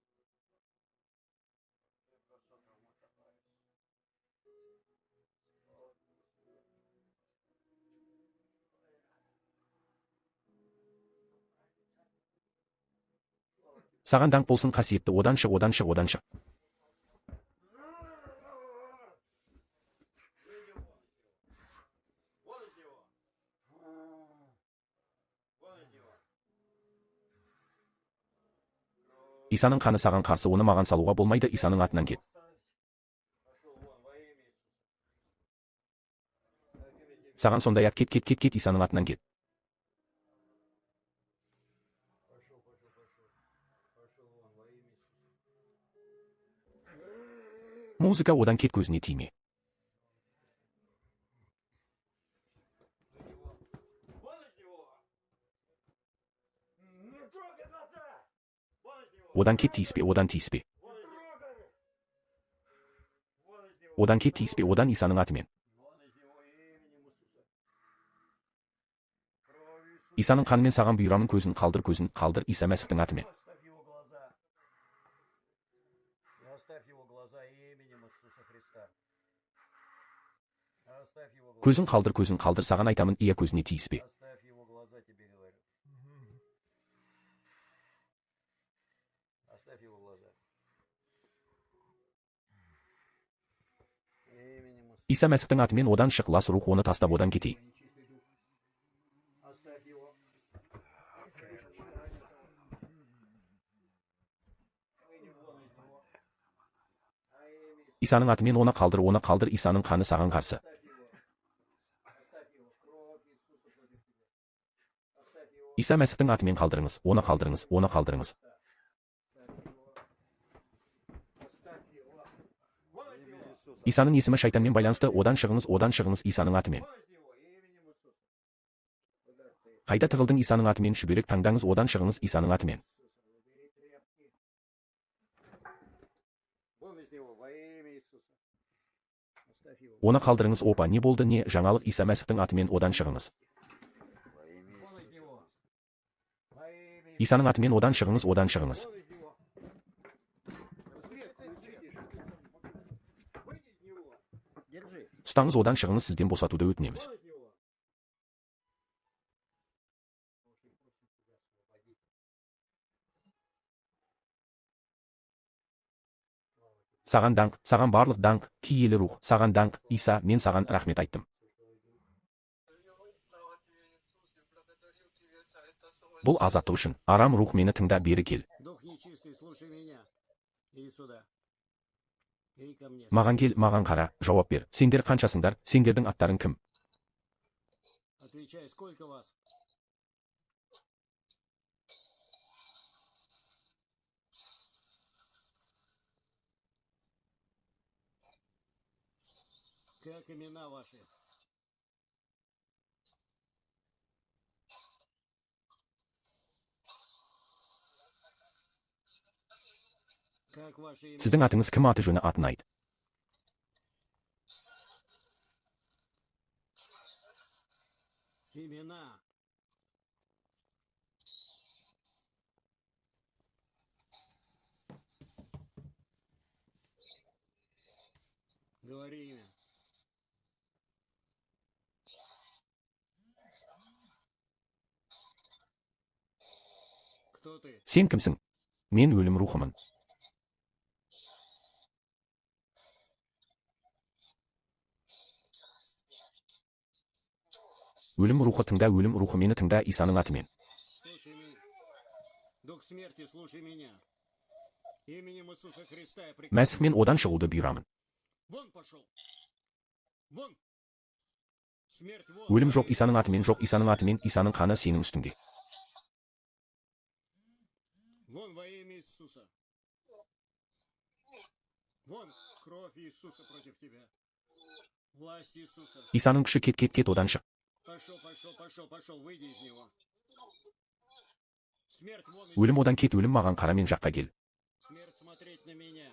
Speaker 1: Саған даңқ болсын қасиетті одан шық. Исаның қаны саған қарсы оны маған салуға болмайды Исаның атынан кет. Саған сондай ат кет Исаның атынан кет. Музыка одан кет көзіне тиме. Одан кет тиіспе. Одан кет тиіспе одан Исаның атымен. Исаның қанымен саған бұйырамын көзін қалдыр Иса Мәсіхтің атымен. Көзін қалдыр саған айтамын ия көзіне тиіспе. Иса Мәсіхтің атымен одан шық лас рух оны тастап одан кетей. Исаның атымен оны қалдыр Исаның қаны саған қарсы. Иса Мәсіхтің атымен қалдырыңыз, оны қалдырыңыз. Исаның есімі шайтанмен байланысты одан шығыңыз Исаның атымен. Қайда тығылдың Исаның атымен шүберек таңдаңыз одан шығыңыз Исаның атымен. Оны қалдырыңыз опа не болды не жаңалық Иса Мәсіхтің атымен одан шығыңыз. Исаның атымен одан шығыңыз. Ұстаңыз одан шығыңыз сізден босатуды өтінеміз. Саған даңқ, саған барлық даңқ, киелі рух, саған даңқ, Иса, мен саған рахмет айттым. Бұл азаттық үшін, арам рух мені тыңда бері кел. Маған кел, маған қара, жауап бер. Сендер қаншасыңдар, сендердің аттарың кім?
Speaker 2: Как имена ваши?
Speaker 1: Сіздің атыңыз кім аты жөні атын айт.
Speaker 2: Имена. Говори имя. Кто ты?
Speaker 1: Sen kimsing? Men o'lim ruhiman. O'lim ruhi tingda, o'lim ruhi meni tingda, Isaning atimen.
Speaker 2: Слушай меня. Дух смерти, слушай меня. Именем Иисуса Христа я приказываю.
Speaker 1: Masih men odan шығуды buyuraman.
Speaker 2: Вон пошел. Вон. Смерть вон.
Speaker 1: O'lim жоқ, Isaning atimen жоқ, Isaning atimen, Isaning qani sening ustingda.
Speaker 2: Вон во имя Иисуса. Вон кровь Иисуса против тебя. Власть Иисуса.
Speaker 1: Isaning kuchi ket odan chiq.
Speaker 2: Пошел, выйди из него. Смерть вон из
Speaker 1: O'lim odan ket, o'lim mаған qara, men жаққа kел.
Speaker 2: Смерть смотреть на меня.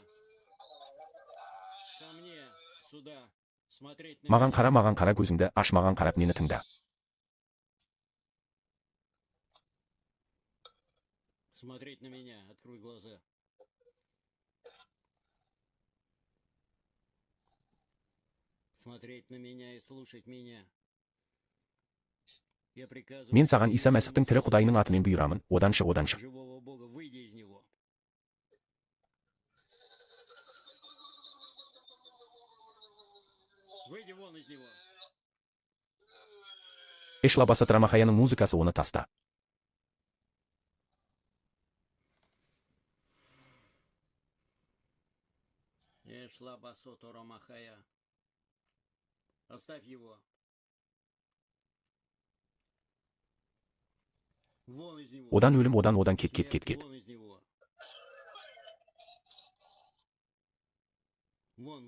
Speaker 2: Ко мне, сюда. Смотреть на
Speaker 1: Маған
Speaker 2: меня.
Speaker 1: қара көзіңді, аш, маған қарап мені тыңда.
Speaker 2: Смотреть на меня. Открой глаза. Смотреть на меня и слушать меня. Я приказываю.
Speaker 1: Мен саған Иса Мәсіхтің тірі Құдайының атымен бұйырамын, одан шық.
Speaker 2: Живого Бога, выйди из него. Выйди вон из него.
Speaker 1: Эшла баса Трамахаяның музыкасы оны таста.
Speaker 2: Эшла басото Ромахая. Оставь его. Вон из него.
Speaker 1: Одан өлім, одан кет.
Speaker 2: Вон из него. Вон.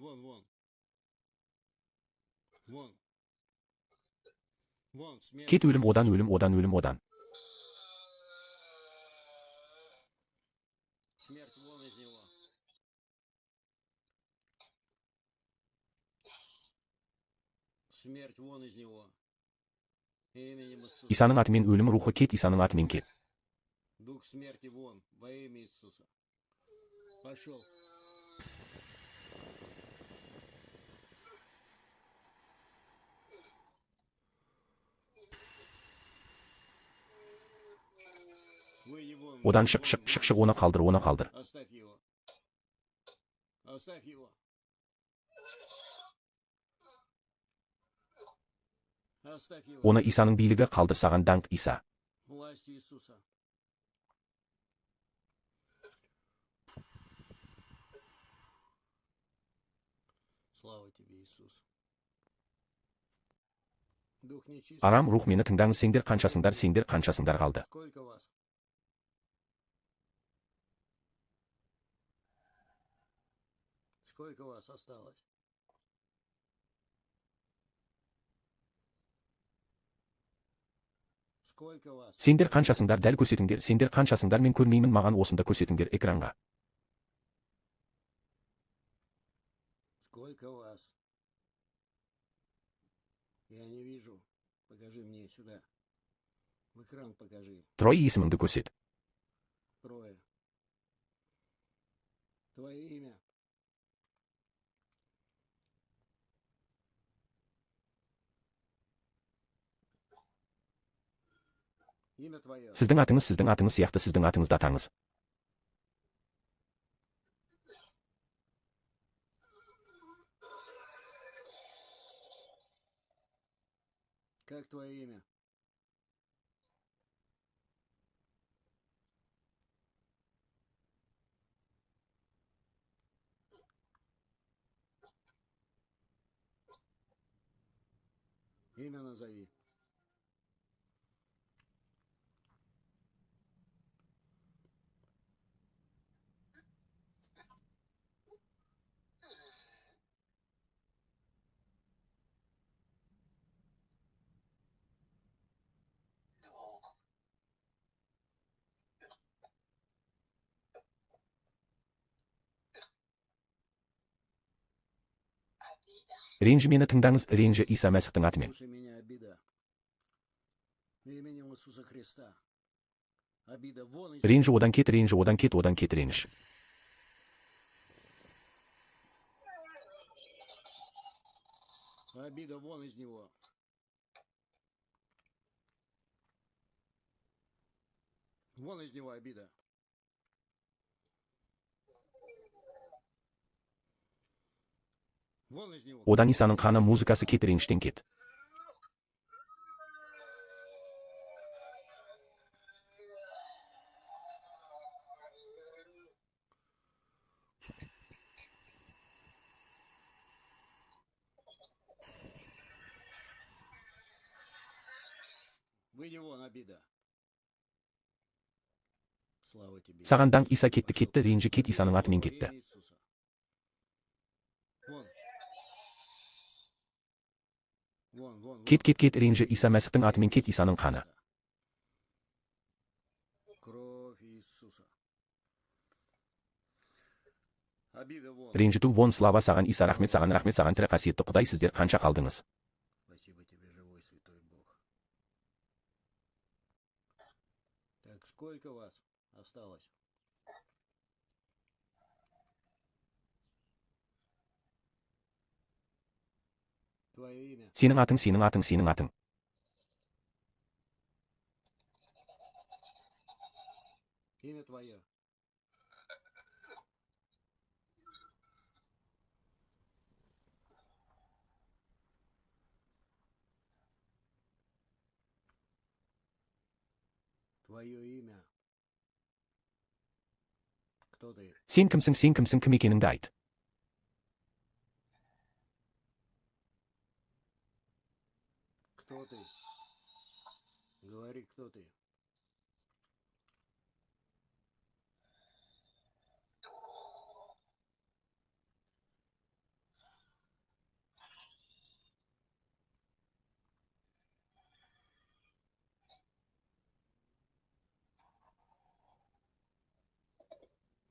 Speaker 2: Вон, смерть.
Speaker 1: Кет өлім, одан.
Speaker 2: Смерть вон из него. Смерть вон из него. Именем Иисуса.
Speaker 1: Исаның атымен өлім рухы кет, Исаның атымен кет.
Speaker 2: Дух смерти вон, во имя Иисуса. Пошел. Выйди вон.
Speaker 1: Одан шық, оны қалдыр.
Speaker 2: Оставь его. Оставь его. Оставь его.
Speaker 1: Оны Исаның билігі қалдыр, саған даңқ Иса.
Speaker 2: Власть Иисуса. Слава тебе, Иисус. Дух нечистый.
Speaker 1: Арам рух мені тыңдаңыз, сендер қаншасыңдар қалды.
Speaker 2: Сколько вас? Сколько вас осталось? Сколько вас?
Speaker 1: Сендер қаншасыңдар, дәл көрсетіңдер, сендер қаншасыңдар, мен көрмеймін, маған осында көрсетіңдер экранға.
Speaker 2: Сколько вас? Я не вижу. Покажи мне сюда. В экран покажи.
Speaker 1: Трой есіміңді көрсет.
Speaker 2: Трое. Твое имя. Имя твое.
Speaker 1: Сіздің атыңыз сияқты, сіздің атыңызды атаңыз.
Speaker 2: Как твое имя? Имя назови.
Speaker 1: Ренжі мені тыңдаңыз, ренжі Иса Мәсіхтің атымен.
Speaker 2: Слушай меня, обида. Именем Иисуса Христа. Обида вон из...
Speaker 1: Ренжі одан кет, реніш.
Speaker 2: Обида вон из него. Вон из него обида. Вон из него.
Speaker 1: Одан Исаның қаны музыкасы кет, реніштен кет.
Speaker 2: Выйди вон, обида. Слава тебе.
Speaker 1: Саған даңқ Иса кетті, ренжі кет, Исаның атымен кетті.
Speaker 2: Имя Иисуса. Вон. Вон.
Speaker 1: Кет, ренжі, Иса Мәсіхтің атымен кет, Исаның қаны.
Speaker 2: Кровь Иисуса. Обида вон.
Speaker 1: Ренжіту вон, слава саған, Иса, рахмет саған, тірі қасиетті Құдай, сіздер қанша қалдыңыз?
Speaker 2: Спасибо тебе, живой святой Бог. Так, сколько вас осталось? Твое имя?
Speaker 1: Сенің атың.
Speaker 2: Имя твое. Твое имя. Кто ты?
Speaker 1: Сен кімсің, кім екеніңді айт.
Speaker 2: Кто ты? Говори, кто ты?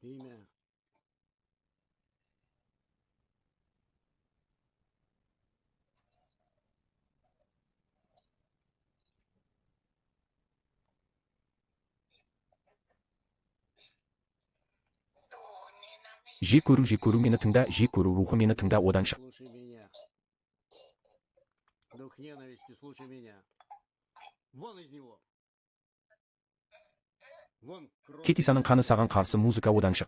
Speaker 2: Имя.
Speaker 1: Жек көру мені тыңда, жек көру рухы мені тыңда, одан шық.
Speaker 2: Слушай меня. Дух ненависти, слушай меня. Вон из него. Вон кровь.
Speaker 1: Кет, Исаның қаны саған қарсы, музыка, одан шық.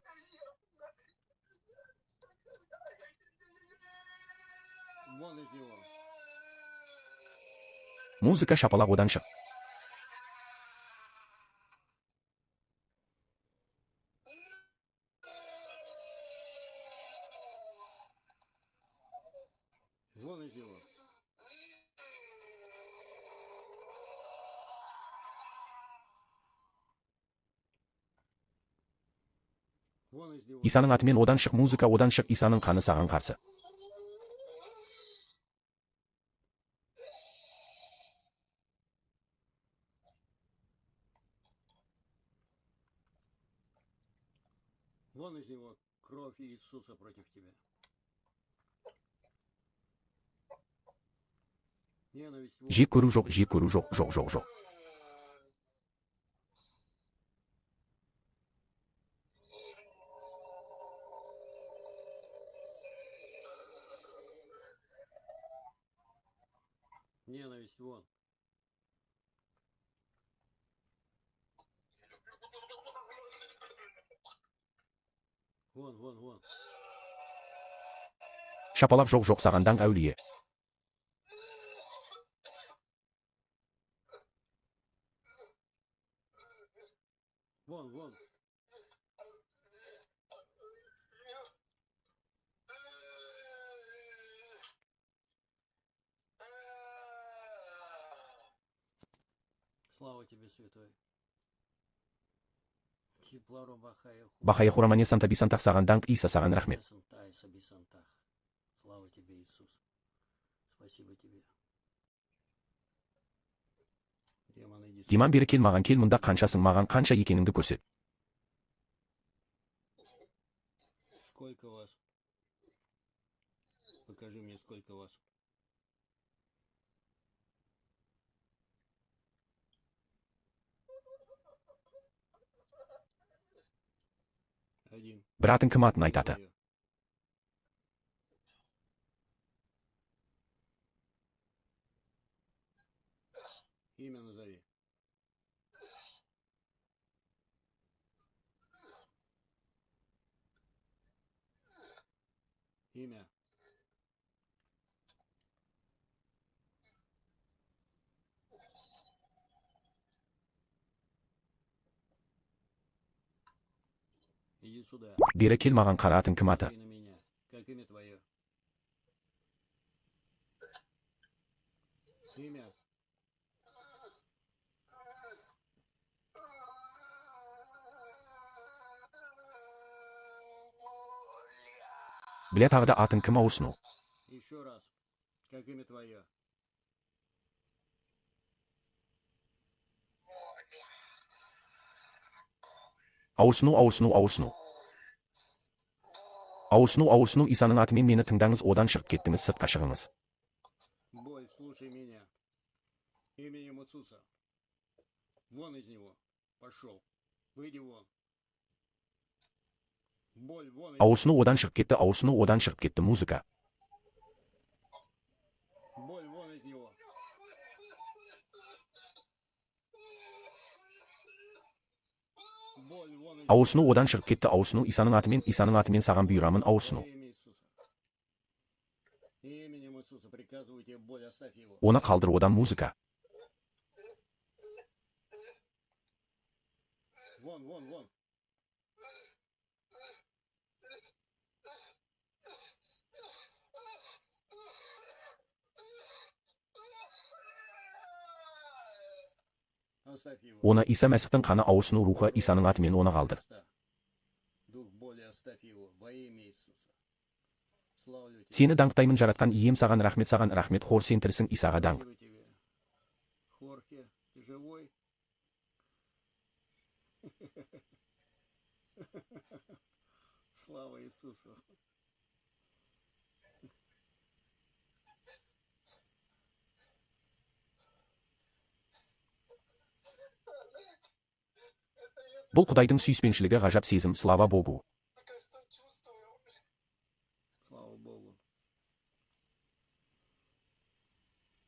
Speaker 2: Вон из него.
Speaker 1: Музыка, шапалақ, одан шық.
Speaker 2: Вон из него. Вон из него.
Speaker 1: Исаның атымен одан шық, музыка, одан шық, Исаның қаны саған қарсы.
Speaker 2: Вон из него кровь Иисуса против тебя. Ненависть вон.
Speaker 1: Жек көру жоқ.
Speaker 2: Ненависть вон. Вон.
Speaker 1: Шапалақ жоқ, сағандан әулие.
Speaker 2: Вон. Слава тебе, святой. Кипларо бахая.
Speaker 1: Бақайы құрамане санта бисантақ сағандан Иса, саған рахмет.
Speaker 2: Слава тебе, Иисус. Спасибо тебе.
Speaker 1: Деман бері кел, маған кел, мұнда қаншасың, маған қанша екеніңді көрсет.
Speaker 2: Сколько вас? Покажи мне, сколько вас. Один.
Speaker 1: Братың кім атын айтады?
Speaker 2: Имя назови. Имя. Иди сюда.
Speaker 1: Beri kel mаған қаратын кім аты?
Speaker 2: Смотри на меня. Как имя твое? Имя.
Speaker 1: Біле тағы да атын кім ауырсыну?
Speaker 2: Еще раз. Как имя твое?
Speaker 1: Ауырсыну, ауырсыну, ауырсыну. Ауырсыну, ауырсыну, Исаның атымен мені тыңдаңыз, одан шығып кеттіңіз, сыртқа шығыңыз.
Speaker 2: Боль, слушай меня. Именем Иисуса. Вон из него. Пошел. Выйди вон. Боль, вон из
Speaker 1: Ауырсыну одан шығып кетті, ауырсыну одан шығып кетті, музыка.
Speaker 2: Боль, вон из него. Боль, вон из
Speaker 1: Ауырсыну одан шығып кетті, ауырсыну, Исаның атымен саған бұйырамын, ауырсыну.
Speaker 2: Во имя Иисуса. Именем Иисуса приказываю тебе, боль, оставь его.
Speaker 1: Оны қалдыр, одан музыка.
Speaker 2: Вон, вон, вон. Оставь его.
Speaker 1: Оны Иса Мәсіхтің қаны, ауырсыну рухы, Исаның атымен оны қалдыр.
Speaker 2: Дух боли, оставь его во имя Иисуса. Славлю тебя.
Speaker 1: Сені даңқтаймын, жаратқан ием, саған рахмет, хор, сен тірісің, Исаға даңқ.
Speaker 2: Спасибо тебе. Хорхе, ты живой? Слава Иисусу.
Speaker 1: Бұл Құдайдың сүйіспеншілігі, ғажап сезім, слава Богу.
Speaker 2: Слава Богу.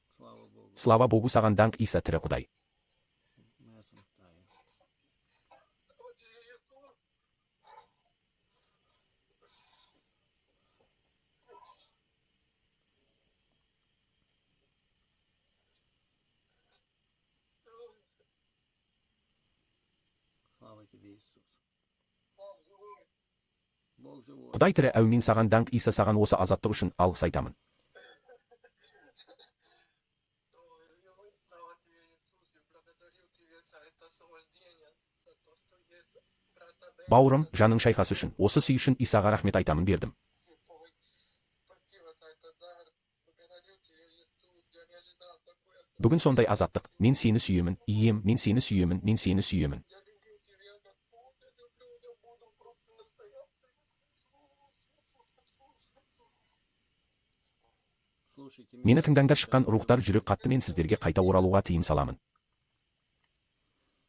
Speaker 2: Слава Богу.
Speaker 1: Слава Богу, саған даңқ, Иса, тірі Құдай.
Speaker 2: Месом таю. Слава тебе, Иисус. Бог живой.
Speaker 1: Құдай тірі, әумин, саған даңқ, Иса, саған осы азаттық үшін алғыс айтамын. Бауырым, жаның шайқасы үшін, осы сүй үшін Исаға рахмет айтамын, бердім. Бүгін сондай азаттық, мен сені сүйемін, ием, мен сені сүйемін, мен сені сүйемін.
Speaker 2: Слушайте
Speaker 1: Мені
Speaker 2: меня.
Speaker 1: тыңдаңдар, шыққан рухтар, жүрек қатты, мен сіздерге қайта оралуға тыйым саламын.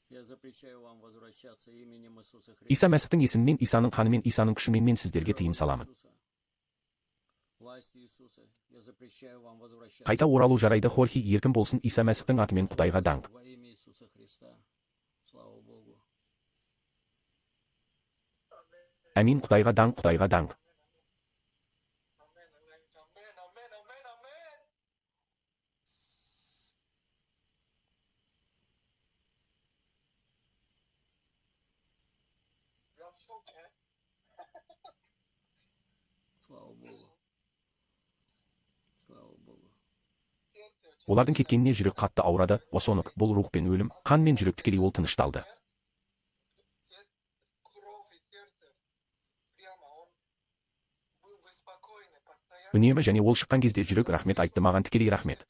Speaker 2: Я запрещаю вам возвращаться именем Иисуса Христа.
Speaker 1: Иса Мәсіхтің есімімен, Исаның қанымен, Исаның күшімен мен сіздерге тыйым саламын.
Speaker 2: Власть Иисуса, я запрещаю вам возвращаться.
Speaker 1: Қайта оралу жарайды, Хорхе, еркін болсын, Иса Мәсіхтің атымен, Құдайға даңқ.
Speaker 2: Во имя Иисуса Христа. Слава Богу.
Speaker 1: Әмин, Құдайға даңқ, Құдайға даңқ.
Speaker 2: Слава Богу. Слава Богу.
Speaker 1: Олардың кеткеніне жүрек қатты аурады, осонық, бұл рух пен өлім, қан мен жүрек тікелей ол тынышталды. Үнемі және ол шыққан кезде жүрек рахмет айтты, маған тікелей рахмет.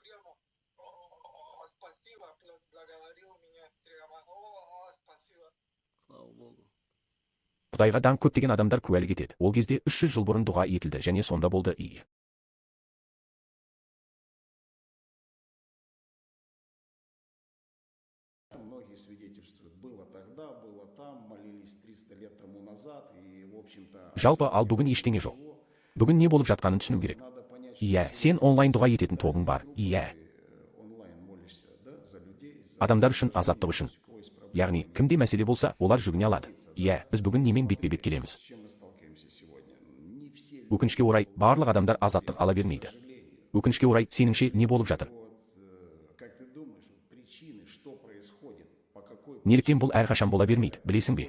Speaker 2: Слава Богу.
Speaker 1: Құдайға даңқ, көптеген адамдар куәлік етеді. Ол кезде 300 жыл бұрын дұға етілді және сонда болды.
Speaker 3: Многие свидетельствуют, было тогда, было там, молились 300 лет тому назад, и, в общем-то...
Speaker 1: Жалпы, ал бүгін ештеңе жоқ. Бүгін не болып жатқанын түсіну керек.
Speaker 3: Надо понять,
Speaker 1: Иә, сен онлайн дұға ететін тобың бар. Иә,
Speaker 3: онлайн молишься, да, за людей, за
Speaker 1: адамдар үшін, азаттық үшін. Яғни, кімде мәселе болса, олар жүгіне алады. Иә, біз бүгін немен бетпе-бет келеміз.
Speaker 3: с чем мы сталкиваемся сегодня. Не все
Speaker 1: өкінішке орай барлық адамдар азаттық ала бермейді. Өкінішке орай сеніңше не болып жатыр?
Speaker 3: Как ты думаешь, причины, что происходит, по какой
Speaker 1: Неліктен бұл әрқашан бола бермейді, білесің бе?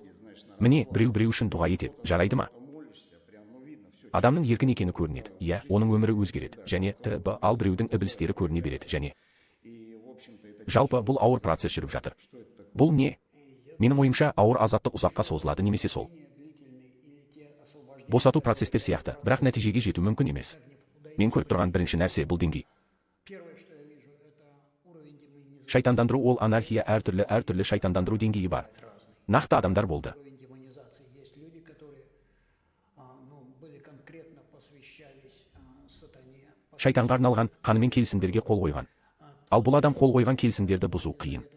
Speaker 1: Міне, біреу үшін дұға етеді, жарайды ма?
Speaker 3: молишься, прям, видно, все.
Speaker 1: Адамның еркін екені көрінеді, иә, оның өмірі өзгереді, және ал біреудің ібілістері көріне береді, және
Speaker 3: И, в общем-то, это
Speaker 1: жалпы бұл ауыр процесс жүріп жатыр. Бұл не? Менің ойымша, ауыр азаттық ұзаққа созылады немесе сол. Босату процестер сияқты, бірақ нәтижеге жету мүмкін емес. Мен көріп тұрған бірінші нәрсе бұл деңгей. Шайтандандыру ол анархия, әртүрлі шайтандандыру деңгейі бар. Нақты адамдар болды. Шайтанға арналған қанымен келісімдерге қол қойған. Ал бұл адам қол қойған келісімдерді бұзу қиын.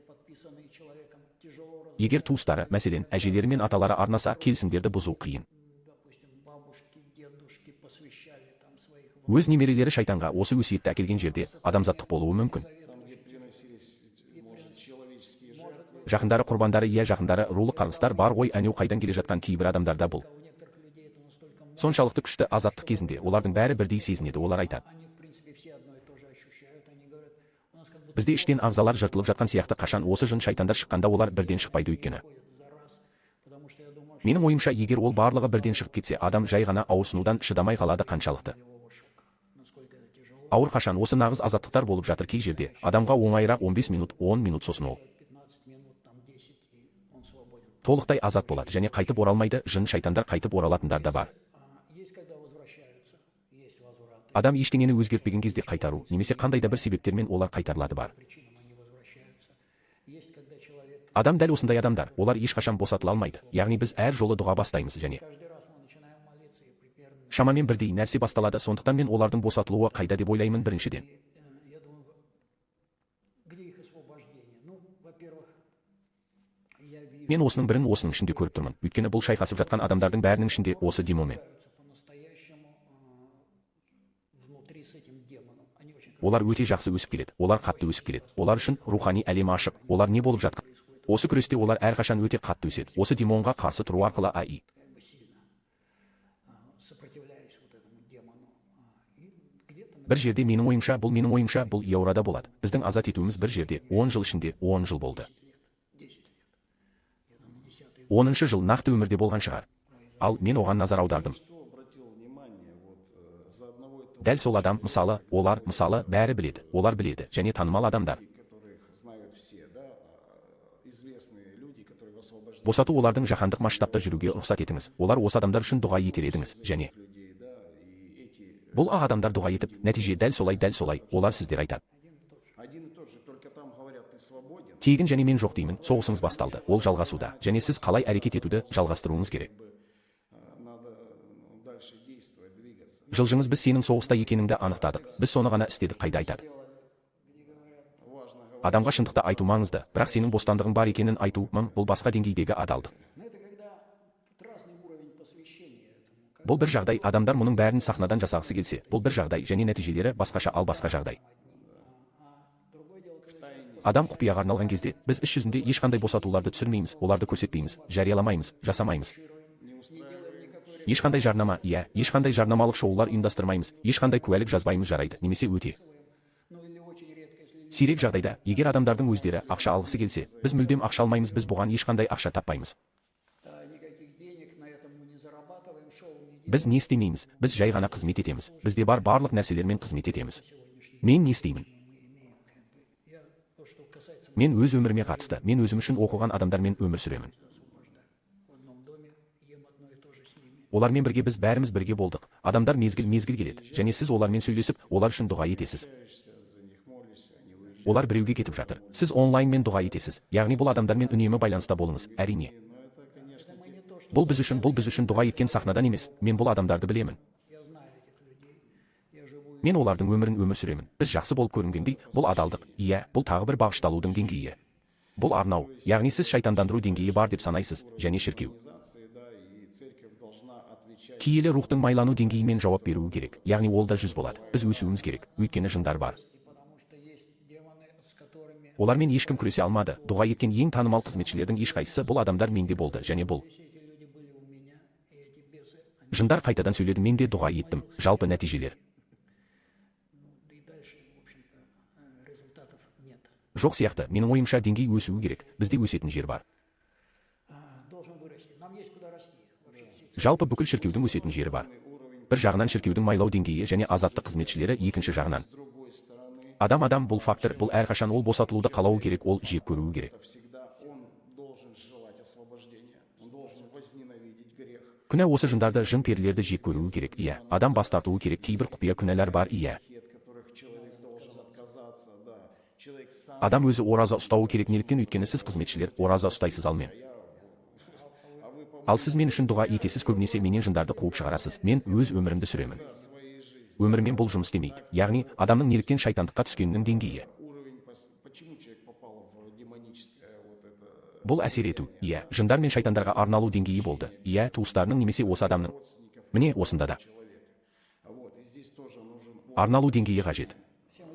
Speaker 1: Егер туыстары, мәселен, әжелері мен аталары арнаса, келісімдерді бұзу қиын. Өз немерелері шайтанға осы өсиетті әкелген жерде адамзаттық болуы мүмкін. Жақындары құрбандары, жақындары рулы қарғыстар бар ғой, әнеу қайдан келе жатқан кейбір адамдарда бұл. Соншалықты күшті азаттық кезінде олардың бәрі бірдей сезінеді, олар айтады. Бізде іштен ағзалар жыртылып жатқан сияқты, қашан осы жын шайтандар шыққанда олар бірден шықпайды өйткені. Менің ойымша, егер ол барлығы бірден шығып кетсе, адам жай ғана ауырсынудан шыдамай қалады қаншалықты. Ауыр қашан осы нағыз азаттықтар болып жатыр кей жерде, адамға оңайырақ 15 минут, 10 минут сосын ол толықтай азат болады және қайтып оралмайды, жын шайтандар қайтып оралатындар да бар. Адам ештеңені өзгертпеген кезде қайтару, немесе қандай да бір себептермен олар қайтарылады бар. Адам дәл осындай адамдар, олар ешқашан босатыла алмайды. Яғни біз әр жолы дұға бастаймыз және шамамен бірдей нәрсе басталады, сондықтан мен олардың босатылуы қайда деп ойлаймын біріншіден. Мен осының бірін осының ішінде көріп тұрмын. Өйткені бұл шайқасып жатқан адамдардың бәрінің ішінде осы демонмен. Олар өте жақсы өсіп келеді, олар қатты өсіп келеді. Олар үшін рухани әлем ашық. Олар не болып жатқан? Осы күресте олар әрқашан өте қатты өседі. Осы демонға қарсы тұру арқылы бір жерде менің ойымша бұл Еурада болады. Біздің азат етуіміз бір жерде 10 жыл ішінде 10 жыл болды. 10-шы жыл нақты өмірде болған шығар. Ал мен оған назар аудардым. Дәл сол адам, мысалы, олар, бәрі біледі, олар біледі, және танымал адамдар. Босату олардың жаһандық масштабта жүруге рұқсат етіңіз. Олар осы адамдар үшін дұға етер едіңіз, және бұл адамдар дұға етіп, нәтиже дәл солай, олар сіздер айтады. Тегін және мен жоқ деймін, соғысыңыз басталды, ол жалғасуда, және сіз қалай әрекет етуді жалғастыруыңыз керек. Жылжыңыз, біз сенің соғыста екеніңді анықтадық, біз соны ғана істедік, қайда айтады. Адамға шындықты айту маңызды, бірақ сенің бостандығың бар екенін айту, бұл басқа деңгейдегі адалдық. Бұл бір жағдай, адамдар мұның бәрін сахнадан жасағысы келсе, бұл бір жағдай, және нәтижелері басқаша, ал басқа жағдай. Адам құпияға арналған кезде, біз іс жүзінде ешқандай босатуларды түсірмейміз, оларды көрсетпейміз, жарияламаймыз, жасамаймыз. Ешқандай жарнама, ешқандай жарнамалық шоулар ұйымдастырмаймыз, ешқандай куәлік жазбаймыз, жарайды, немесе өте сирек жағдайда, егер адамдардың өздері ақша алғысы келсе, біз мүлдем ақша алмаймыз, біз бұған ешқандай ақша таппаймыз. Біз не істемейміз, біз жай ғана қызмет етеміз, бізде бар барлық нәрселермен қызмет етеміз. Мен не істеймін? Мен өз өміріме қатысты, мен өзім үшін оқыған адамдармен өмір сүремін. Олармен бірге біз бәріміз бірге болдық. Адамдар мезгіл келеді, және сіз олармен сөйлесіп, олар үшін дұға етесіз. Олар біреуге кетіп жатыр. Сіз онлайнмен дұға етесіз. Яғни бұл адамдармен үнемі байланыста болыңыз, әрине. Бұл біз үшін дұға еткен сахнадан емес, мен бұл адамдарды білемін. Мен олардың өмірін өмір сүремін. Біз жақсы болып көрінгендей, бұл адалдық, бұл тағы бір бағышталудың деңгейі. Бұл арнау, яғни сіз шайтандандыру деңгейі бар деп санайсыз, және шіркеу киелі рухтың майлану деңгейімен жауап беруі керек, яғни ол да 100 болады. Біз өсуіміз керек, өйткені жындар бар. Олармен ешкім күресе алмады. Дұға еткен ең танымал қызметшілердің ешқайсысы бұл адамдар менде болды, және бұл Жындар қайтадан сөйледі, мен де дұға еттім. Жалпы нәтижелер
Speaker 4: И дальше, в общем-то, результатов нет.
Speaker 1: жоқ сияқты. Менің ойымша деңгей өсуі керек. Бізде өсетін жер бар.
Speaker 4: Должен вырасти. Нам есть куда расти. Вообще все
Speaker 1: Жалпы бүкіл шіркеудің өсетін жері бар. Бір жағынан шіркеудің майлау деңгейі және азаттық қызметшілері, екінші жағынан адам бұл фактор, бұл әрқашан ол босатылуды қалауы керек, ол жек көруі керек.
Speaker 3: Всегда он должен желать освобождения, он должен возненавидеть грех.
Speaker 1: Күнә осы жындарды, жын перілерді жек көруі керек. Иә, адам бас тартуы керек. Кейбір құпия күнәлар бар. Иә,
Speaker 3: От которых человек должен отказаться, да. Человек сам.
Speaker 1: адам өзі ораза ұстауы керек. Неліктен? Өйткені сіз қызметшілер ораза ұстайсыз, ал сіз мен үшін дұға етесіз, көбінесе менен жындарды қуып шығарасыз. Мен өз өмірімді сүремін. Өмірмен бұл жұмыс істемейді. Яғни адамның неліктен шайтандыққа түскенінің деңгейі.
Speaker 3: Уровень, почему человек попал в демоническое вот это
Speaker 1: Бұл әсер ету. Иә, жындар мен шайтандарға арналу деңгейі болды. Иә, туыстарының немесе осы адамның. Міне осында да
Speaker 3: человека. Вот, и здесь тоже нужен
Speaker 1: арналу деңгейі қажет.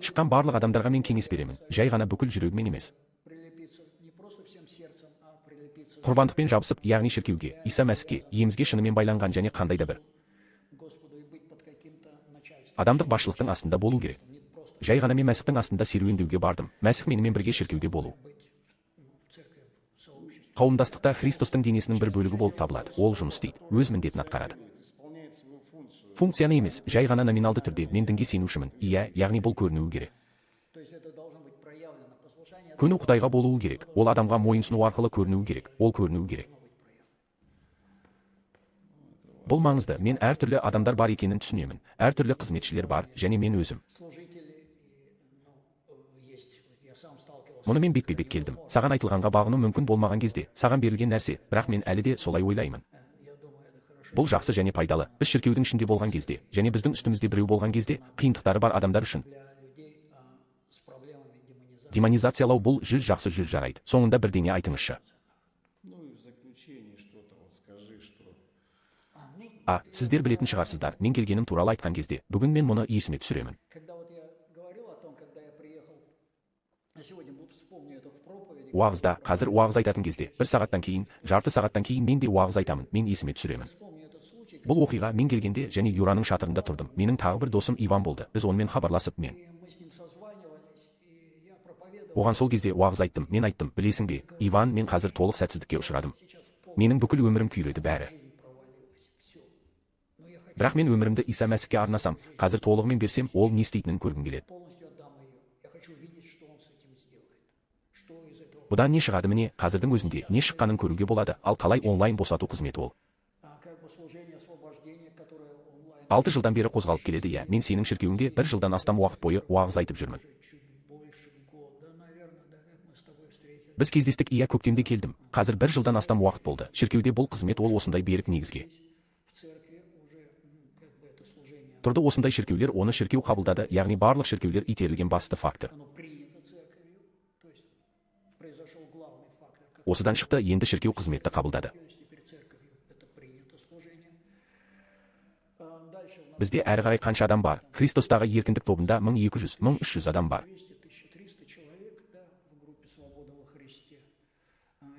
Speaker 1: Шыққан барлық адамдарға мен кеңес беремін. Жай ғана бүкіл жүрегімен емес.
Speaker 4: прилепиться не просто всем сердцем, а прилепиться
Speaker 1: Құрбандықпен жабысып, яғни шіркеуге, Иса Мәсіхке, емізге шынымен байланған және қандай да бір
Speaker 4: к Господу и быть под каким-то начальством.
Speaker 1: адамдық басшылықтың астында болу керек. Жай ғана мен Мәсіхтің астында серуендеуге бардым. Мәсіх менімен бірге шіркеуде болу.
Speaker 4: В церкви, в сообществе.
Speaker 1: Қауымдастықта Христостың денесінің бір бөлігі болып табылады. Ол жұмыс істейді, өз міндетін атқарады.
Speaker 3: исполняет свою функцию.
Speaker 1: Функцияны емес, жай ғана номиналды түрде мен дінге сенушімін. Иә, яғни бұл көрінуі керек.
Speaker 4: То есть это должно быть проявлено. Послушание
Speaker 1: Көну Құдайға болуы керек. Ол адамға мойынсыну арқылы көрінуі керек. Ол көрінуі керек. Бұл маңызды. Мен әртүрлі адамдар бар екенін түсінемін. Әртүрлі қызметшілер бар, және мен өзім.
Speaker 4: служители, есть, я сам сталкивался.
Speaker 1: Мұны мен бетпе-бет келдім. Саған айтылғанға бағыну мүмкін болмаған кезде, саған берілген нәрсе, бірақ мен әлі де солай ойлаймын.
Speaker 4: Я думаю, это хорошо.
Speaker 1: Бұл жақсы және пайдалы. Біз шіркеудің ішінде болған кезде, және біздің үстімізде біреу болған кезде, қиындықтары бар адамдар үшін
Speaker 4: Для людей с проблемами демонизации.
Speaker 1: демонизациялау бұл жүз жақсы жүз жарайды. Соңында бірдеңе айтыңызшы.
Speaker 3: Ну и в заключение что-то вот скажи, что
Speaker 1: Сіздер білетін шығарсыздар. Мен келгенім туралы айтқан кезде, бүгін мен мұны есіме түсіремін.
Speaker 4: Когда вот я говорил о том, когда я приехал, а сегодня буду вспомню это в проповеди,
Speaker 1: Уағызда, қазір уағыз айтатын кезде, 1 сағаттан кейін, жарты сағаттан кейін мен де уағыз айтамын. Мен есіме түсіремін.
Speaker 4: вспомню этот случай,
Speaker 1: Бұл оқиға мен келгенде және Юраның шатырында тұрдым. Менің тағы бір досым Иван болды. Біз онымен хабарласып, мен
Speaker 4: и мы с ним созванивались, и я проповедовал.
Speaker 1: оған сол кезде уағыз айттым. Мен айттым, білесің бе, Иван, мен қазір толық сәтсіздікке ұшырадым.
Speaker 4: Сейчас в пол
Speaker 1: Менің бүкіл өмірім күйреді бәрі.
Speaker 4: жизнь провалилась. Все. Но я хочу
Speaker 1: Бірақ мен өмірімді Иса Мәсіхке арнасам, қазір толығымен берсем, ол не істейтінін көргім келеді.
Speaker 4: полностью отдам ее. Я хочу видеть, что он с этим сделает. Что из этого.
Speaker 1: Бұдан не шығады? Міне, қазірдің өзінде не шыққанын көруге болады. Ал қалай онлайн босату қызметі ол?
Speaker 4: Как бы служение освобождения, которое онлайн
Speaker 1: 6 жылдан бері қозғалып келеді. Иә, мен сенің шіркеуіңде 1 жылдан астам уақыт бойы уағыз айтып жүрмін.
Speaker 4: чуть больше года, наверное, да, как мы с тобой встретились.
Speaker 1: Біз кездестік, иә, көктемде келдім. Қазір 1 жылдан астам уақыт болды. Шіркеуде бұл қызмет ол осындай берік негізге
Speaker 4: В церкви уже как бы это служение,
Speaker 1: тұрды. Осындай шіркеулер оны шіркеу қабылдады, яғни барлық шіркеулер итерілген басты фактор.
Speaker 4: оно принято церковью. То есть произошел главный фактор, как
Speaker 1: Осыдан шықты, енді шіркеу қызметті қабылдады.
Speaker 4: есть теперь церковью. Это принято служение. Дальше у нас
Speaker 1: Бізде әрі қарай қанша адам бар? Христостағы еркіндік тобында 1200-1300 адам бар.
Speaker 4: 200-300 человек, да, в группе «Свобода во Христе».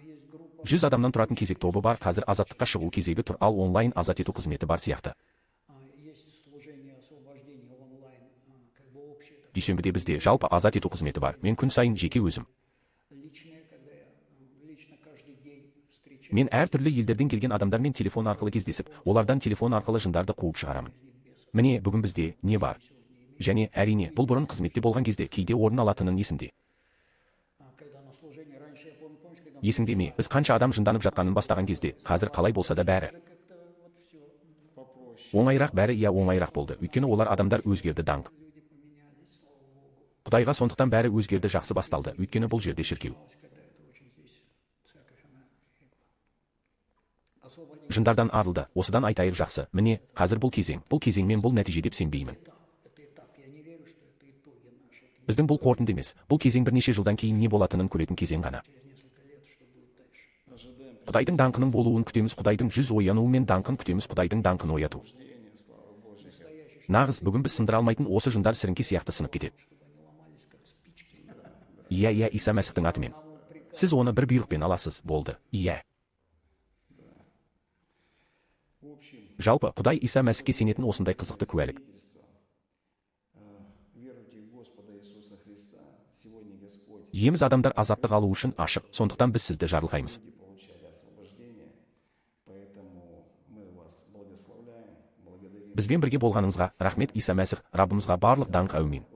Speaker 4: Есть группа
Speaker 1: 100 адамнан тұратын кезек тобы бар. Қазір азаттыққа шығу кезегі тұр, ал онлайн азат ету қызметі бар сияқты.
Speaker 4: есть служение освобождения онлайн, как бы общее, это
Speaker 1: Дүйсенбіде бізде жалпы азат ету қызметі бар. Мен күн сайын жеке өзім.
Speaker 4: личное, когда я лично каждый день встречаюсь
Speaker 1: Мен әртүрлі елдерден келген адамдармен телефон арқылы кездесіп, олардан телефон арқылы жындарды қуып шығарамын. Міне, бүгін бізде не бар? Және әрине, бұл бұрын қызметте болған кезде кейде орын алатынын есімде.
Speaker 4: когда на служении, раньше я помню, помнишь, когда
Speaker 1: Есіңде ме? Біз қанша адам жынданып жатқанын бастаған кезде, қазір қалай болса да бәрі
Speaker 4: как-то вот все,
Speaker 3: попроще.
Speaker 1: оңайырақ, бәрі иә оңайырақ болды. Өйткені олар адамдар өзгерді, даңқ.
Speaker 4: люди поменялись, слава Богу,
Speaker 1: Құдайға сондықтан бәрі өзгерді, жақсы басталды. Өйткені бұл жерде шіркеу.
Speaker 4: когда это очень здесь церковь, она освободила.
Speaker 1: Жындардан арылды. Осыдан айтайық жақсы. Міне, қазір бұл кезең мен бұл нәтиже деп сенбеймін.
Speaker 4: Это этап, я не верю, что это итоги наши, это
Speaker 1: Біздің бұл қорытынды емес. Бұл кезең бірнеше жылдан кейін не болатынын көретін кезең ғана.
Speaker 4: через несколько лет, что будет дальше.
Speaker 3: Ожидаем
Speaker 1: Құдайдың даңқының болуын күтеміз, Құдайдың жүз оянуы мен даңқын күтеміз, Құдайдың даңқын ояту.
Speaker 3: пробуждения, слава Божьей.
Speaker 1: Нағыз бүгін біз сындыра алмайтын осы жындар сіріңке сияқты сынып кетеді. Иә, Иса Мәсіхтің атымен. Сіз оны бір бұйрықпен аласыз, болды. Иә.
Speaker 3: В общем,
Speaker 1: Жалпы, Құдай Иса Мәсіхке сенетін осындай қызықты куәлік.
Speaker 3: свидетельство. Веруйте в Господа Иисуса Христа. Сегодня Господь
Speaker 1: Еміз адамдар азаттық алу үшін ашық, сондықтан біз сізді жарылқаймыз.
Speaker 3: люди получали освобождение, поэтому мы вас благословляем, благодарим
Speaker 1: Бізбен бірге болғаныңызға рахмет. Иса Мәсіх, Раббымызға барлық даңқ әумин.